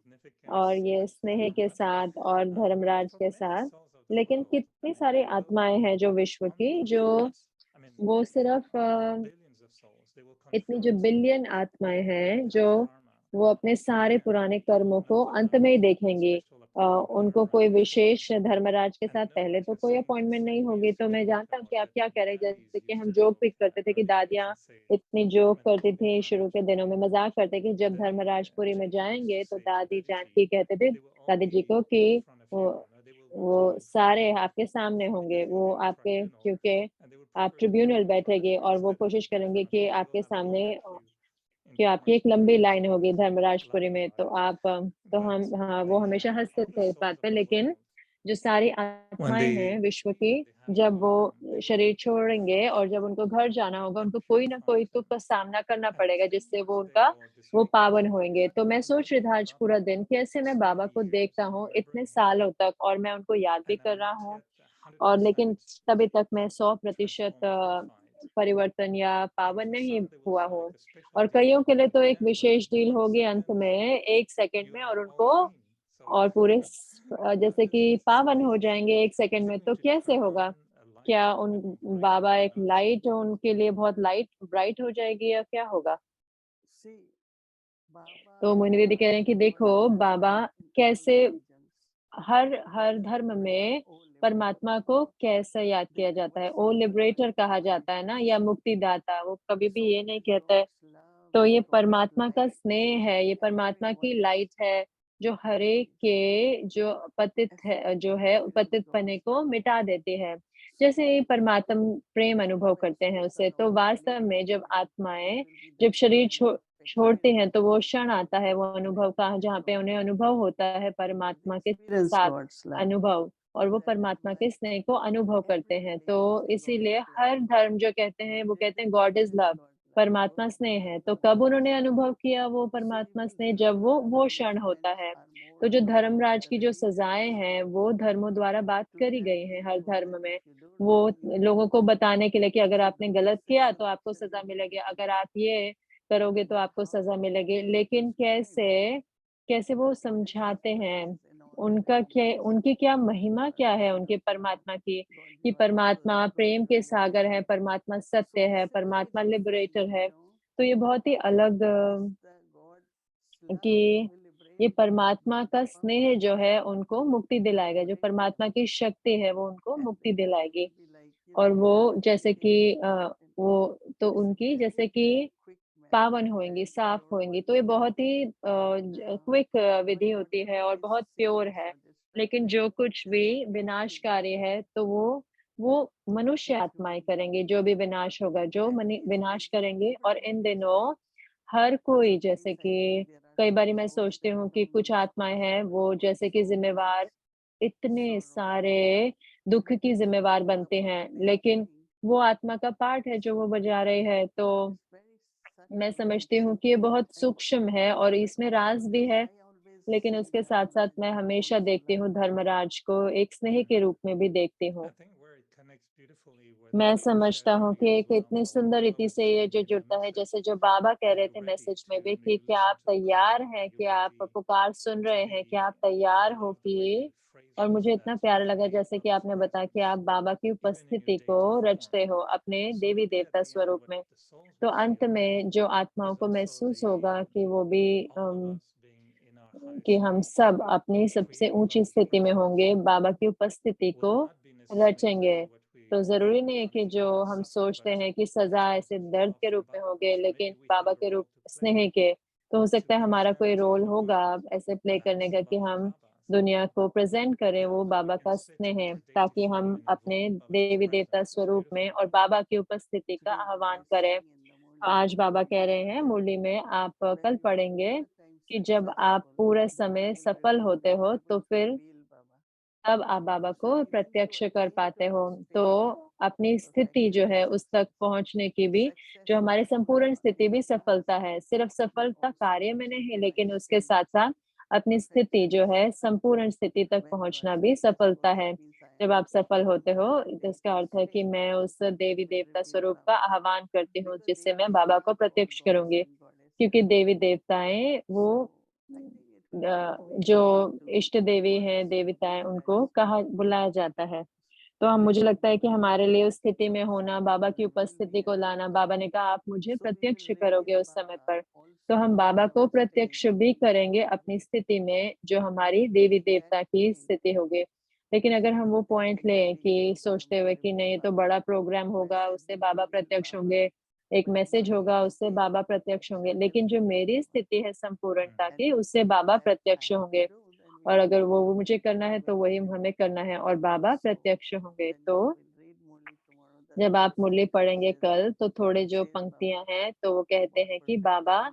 और ये स्नेह के साथ और धर्मराज के साथ। लेकिन कितनी सारी आत्माएँ हैं जो विश्व की, जो वो सिर्फ़ इतनी जो बिलियन आत्माएँ हैं, जो वो अपने सारे पुराने कर्मों को अंत में ही देखेंगी। उनको कोई विशेष धर्मराज के साथ पहले तो कोई अपॉइंटमेंट नहीं होगी, तो मैं जानता हूँ कि आप क्या कह रहे हैं। जैसे कि हम जोक भी करते थे कि दादियाँ इतनी जोक करती थी शुरू के दिनों में, मज़ाक करते कि जब धर्मराजपुरी में जाएँगे, तो दादी जानकी कहते थे दादी जी को कि वो वो सारे आपके सामने होंगे, वो आपके, क्योंकि आप ट्रिब्यूनल बैठेंगे और वो कोशिश करेंगे कि आपके सामने कि आपकी एक लंबी लाइन होगी धर्मराजपुरी में, तो आप तो हम हाँ, वो हमेशा हँसते थे इस बात पे, लेकिन जो सारी when आत्माएँ हैं they विश्व की, जब वो शरीर छोड़ेंगे और जब उनको घर जाना होगा, उनको कोई ना कोई तो का सामना करना पड़ेगा जिससे वो पावन होंगे। तो मैं सोच रही था आज पूरा दिन कैसे मैं बाबा को देखता हूँ इतने सालों तक और मैं उनको याद भी कर रहा हूँ और लेकिन तभी तक मैं 100% परिवर्तन या पावन नहीं हुआ हूँ। और कइयों के लिए तो एक विशेष डील होगी अंत में 1 सेकंड में और उनको और पूरे जैसे कि पावन हो जाएँगे 1 सेकंड में, तो कैसे होगा? क्या उन बाबा एक लाइट उनके लिए बहुत लाइट ब्राइट हो जाएगी या क्या होगा? तो मोहिनी दीदी कह रहे हैं कि देखो बाबा कैसे हर हर धर्म में परमात्मा को कैसे याद किया जाता है? ओ लिबरेटर कहा जाता है ना या मुक्तिदाता, वो कभी भी ये नहीं कहता है। तो ये परमात्मा का स्नेह है, ये परमात्मा की लाइट है, जो हर एक के जो पतितपने को मिटा देती है। जैसे ही परमात्म प्रेम अनुभव करते हैं उससे, तो वास्तव में जब शरीर छोड़ते हैं, तो वो क्षण आता है, वो अनुभव का जहाँ पे उन्हें अनुभव होता है परमात्मा के साथ अनुभव और वो परमात्मा के स्नेह को अनुभव करते हैं। तो इसीलिए हर धर्म जो कहते हैं, वो कहते हैं गॉड इज़ लव। परमात्मा स्नेह है, तो कब उन्होंने अनुभव किया वो परमात्मा स्नेह जब वो क्षण होता है। तो जो धर्मराज की जो सज़ाएँ हैं, वो धर्मों द्वारा बात करी गई हैं हर धर्म में। वो लोगों को बताने के लिए कि अगर आपने गलत किया तो आपको सज़ा मिलेगी, अगर आप ये करोगे तो आपको सज़ा मिलेगी। लेकिन कैसे कैसे वो समझाते हैं, उनकी क्या महिमा क्या है उनके परमात्मा की, कि परमात्मा प्रेम के सागर है, परमात्मा सत्य है, परमात्मा लिबरेटर है। तो ये बहुत ही अलग कि ये परमात्मा का स्नेह जो है उनको मुक्ति दिलाएगा, जो परमात्मा की शक्ति है वो उनको मुक्ति दिलाएगी। और वो जैसे कि वो तो उनकी जैसे कि पावन होएँगी, साफ होएँगी, तो ये बहुत ही क्विक विधि होती है और बहुत प्योर है। लेकिन जो कुछ भी विनाशकारी है, तो वो मनुष्य आत्माएँ करेंगे, जो भी विनाश होगा, जो मनि विनाश करेंगे और इन दिनों हर कोई जैसे कि कई बारी मैं सोचती हूँ कि कुछ आत्माएँ हैं, वो जैसे कि ज़िम्मेवार इतने सारे दुःख की ज़िम्मेवार बनते हैं, लेकिन वो आत्मा का पार्ट है जो वो बजा रही है, तो मैं समझती हूँ कि ये बहुत सूक्ष्म है और इसमें राज़ भी है, लेकिन उसके साथ-साथ मैं हमेशा देखती हूँ धर्मराज को एक स्नेह के रूप में भी देखती हूँ। I think where it connects beautifully with मैं what you समझता shared हूँ with कि the एक इतनी example सुंदर रीति of से ये जो the जुड़ता है, Muslims, जैसे जो बाबा कह are रहे you थे ready मैसेज में to भी कि maybe क्या listen आप to the तैयार call? Are हैं, you कि आप ready पुकार सुन रहे to हैं, कि आप be तैयार I हो love the way कि you और phrased मुझे इतना that प्यारा लगा being जैसे कि आपने transformed बताया कि आप बाबा की even in your उपस्थिति को day-to-day रचते form. हो अपने So I think देवी-देवता at the end, स्वरूप what में। the souls तो will अंत feel में जो आत्माओं is को also महसूस होगा कि वो भी all of us being in our कि highest हम state, सब अपनी सबसे creating ऊँची love स्थिति में within us, होंगे, बाबा की उपस्थिति will को not be necessarily रचेंगे। what we तो ज़रूरी think नहीं है कि जो punishment and हम suffering, सोचते but हैं कि सज़ा because ऐसे of the दर्द love के from रूप में Baba. होंगे, So लेकिन maybe we Baba have a के रूप role to स्नेह play के, तो हो सकता to है हमारा कोई present रोल होगा ऐसे प्ले करने that का कि love of हम Baba, दुनिया को प्रेज़ेंट करें वो that we बाबा can का fit स्नेह, into day-to-day ताकि हम living and अपने invoke Baba's देवी-देवता presence. It's स्वरूप में beautiful. और बाबा की उपस्थिति का आह्वान करें। आज बाबा कह रहे हैं मुरली में आप कल पढ़ेंगे कि जब आप पूरे समय सफल होते हो, तो फिर तब आप बाबा को प्रत्यक्ष कर पाते हो। तो अपनी स्थिति जो है उस तक पहुँचने की भी जो हमारी संपूर्ण स्थिति भी सफलता है। सिर्फ़ सफलता कार्य में नहीं लेकिन उसके साथ-साथ अपनी स्थिति जो है संपूर्ण स्थिति तक पहुँचना भी सफलता है। जब आप सफल होते हो तो इसका अर्थ है कि मैं उस देवी-देवता स्वरूप का आह्वान करती हूँ जिससे मैं बाबा को प्रत्यक्ष करूँगी। क्योंकि देवी-देवताएँ वो जो इष्ट देवी हैं, देवताएँ उनको कहा बुलाया जाता है। तो मुझे लगता है कि हमारे लिए उस स्थिति में होना, बाबा की उपस्थिति को लाना, बाबा ने कहा आप मुझे प्रत्यक्ष करोगे उस समय पर, तो हम बाबा को प्रत्यक्ष भी करेंगे अपनी स्थिति में, जो हमारी देवी-देवता की स्थिति होगी। लेकिन अगर हम वो पॉइंट लें कि सोचते हुए कि नहीं ये तो बड़ा प्रोग्राम होगा, उससे बाबा प्रत्यक्ष होंगे, एक मैसेज होगा, उससे बाबा प्रत्यक्ष होंगे, लेकिन जो मेरी स्थिति है संपूर्णता की, उससे बाबा प्रत्यक्ष होंगे। और अगर वो मुझे करना है तो वही हमें करना है और बाबा प्रत्यक्ष होंगे। तो जब आप मुरली पढ़ेंगे कल तो थोड़े जो पंक्तियाँ हैं तो वो कहते हैं कि बाबा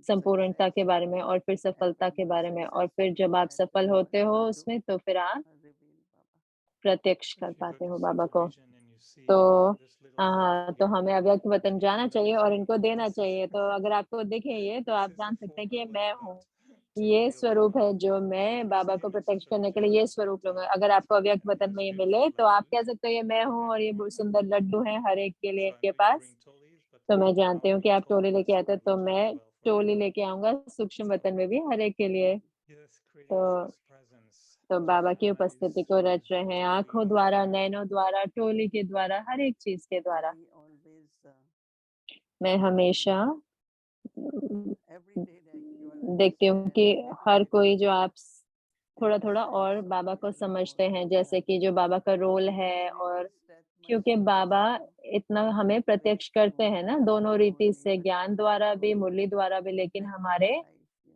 संपूर्णता के बारे में और फिर सफलता के बारे में और फिर जब आप सफल होते हो उसमें तो फिर आप प्रत्यक्ष कर पाते हो बाबा को। तो हाँ, तो हमें अव्यक्त वतन जाना चाहिए और इनको देना चाहिए। तो अगर आपको दिखे ये तो आप जान सकते हैं कि ये मैं हूँ। ये स्वरूप है जो मैं बाबा को प्रत्यक्ष करने के लिए ये स्वरूप लूँगा। अगर आपको अव्यक्त वतन में ये मिले तो आप कह सकते हो ये मैं हूँ और ये सुंदर लड्डू हैं हर एक के लिए इनके पास। तो मैं जानती हूँ कि आप टोली लेके आते हो तो मैं टोली लेके आऊँगा सूक्ष्म वतन में भी हर एक के लिए। तो बाबा की उपस्थिति को रच रहे हैं आँखों द्वारा, नैनों द्वारा, टोली के द्वारा, हर एक चीज़ के द्वारा। मैं हमेशा देखती हूँ कि हर कोई जो आप थोड़ा-थोड़ा और बाबा को समझते हैं, जैसे कि जो बाबा का रोल है और क्योंकि बाबा इतना हमें प्रत्यक्ष करते हैं ना, दोनों रीति से, ज्ञान द्वारा भी, मुरली द्वारा भी, लेकिन हमारे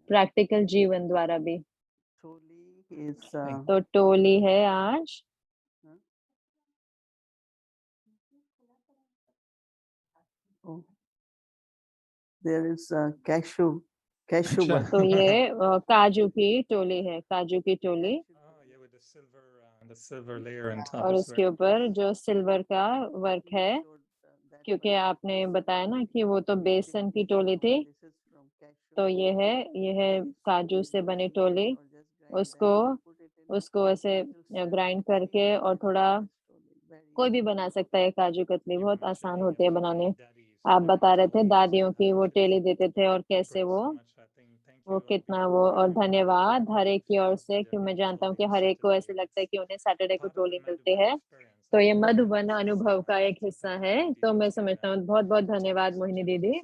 प्रैक्टिकल जीवन द्वारा भी। तो टोली है आज There is cashew अच्छा। butter. तो ये काजू की टोली है, काजू की टोली The silver layer on top और is उसके ऊपर जो सिल्वर का वर्क है, क्योंकि आपने बताया ना कि वो तो बेसन की टोली थी, तो ये है काजू से बनी टोली। उसको उसको ऐसे ग्राइंड करके और थोड़ा कोई भी बना सकता है काजू कतली, बहुत आसान होती है बनाने। आप बता रहे थे दादियों की वो टेली देते थे और कैसे वो कितना वो और धन्यवाद हर एक की ओर से कि मैं जानता हूँ कि हर एक को ऐसे लगता है कि उन्हें सैटरडे को टोली मिलती है। तो ये मधुबन अनुभव का एक हिस्सा है। तो मैं समझता हूँ बहुत-बहुत धन्यवाद मोहिनी दीदी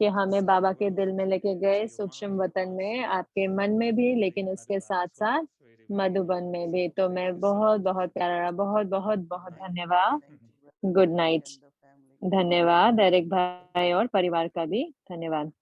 कि हमें बाबा के दिल में लेके गए, सूक्ष्म वतन में, आपके मन में भी, लेकिन उसके साथ-साथ मधुबन में भी। तो मैं बहुत-बहुत प्यारा रहा, बहुत-बहुत धन्यवाद। Good night. धन्यवाद एरिक भाई और परिवार का भी धन्यवाद।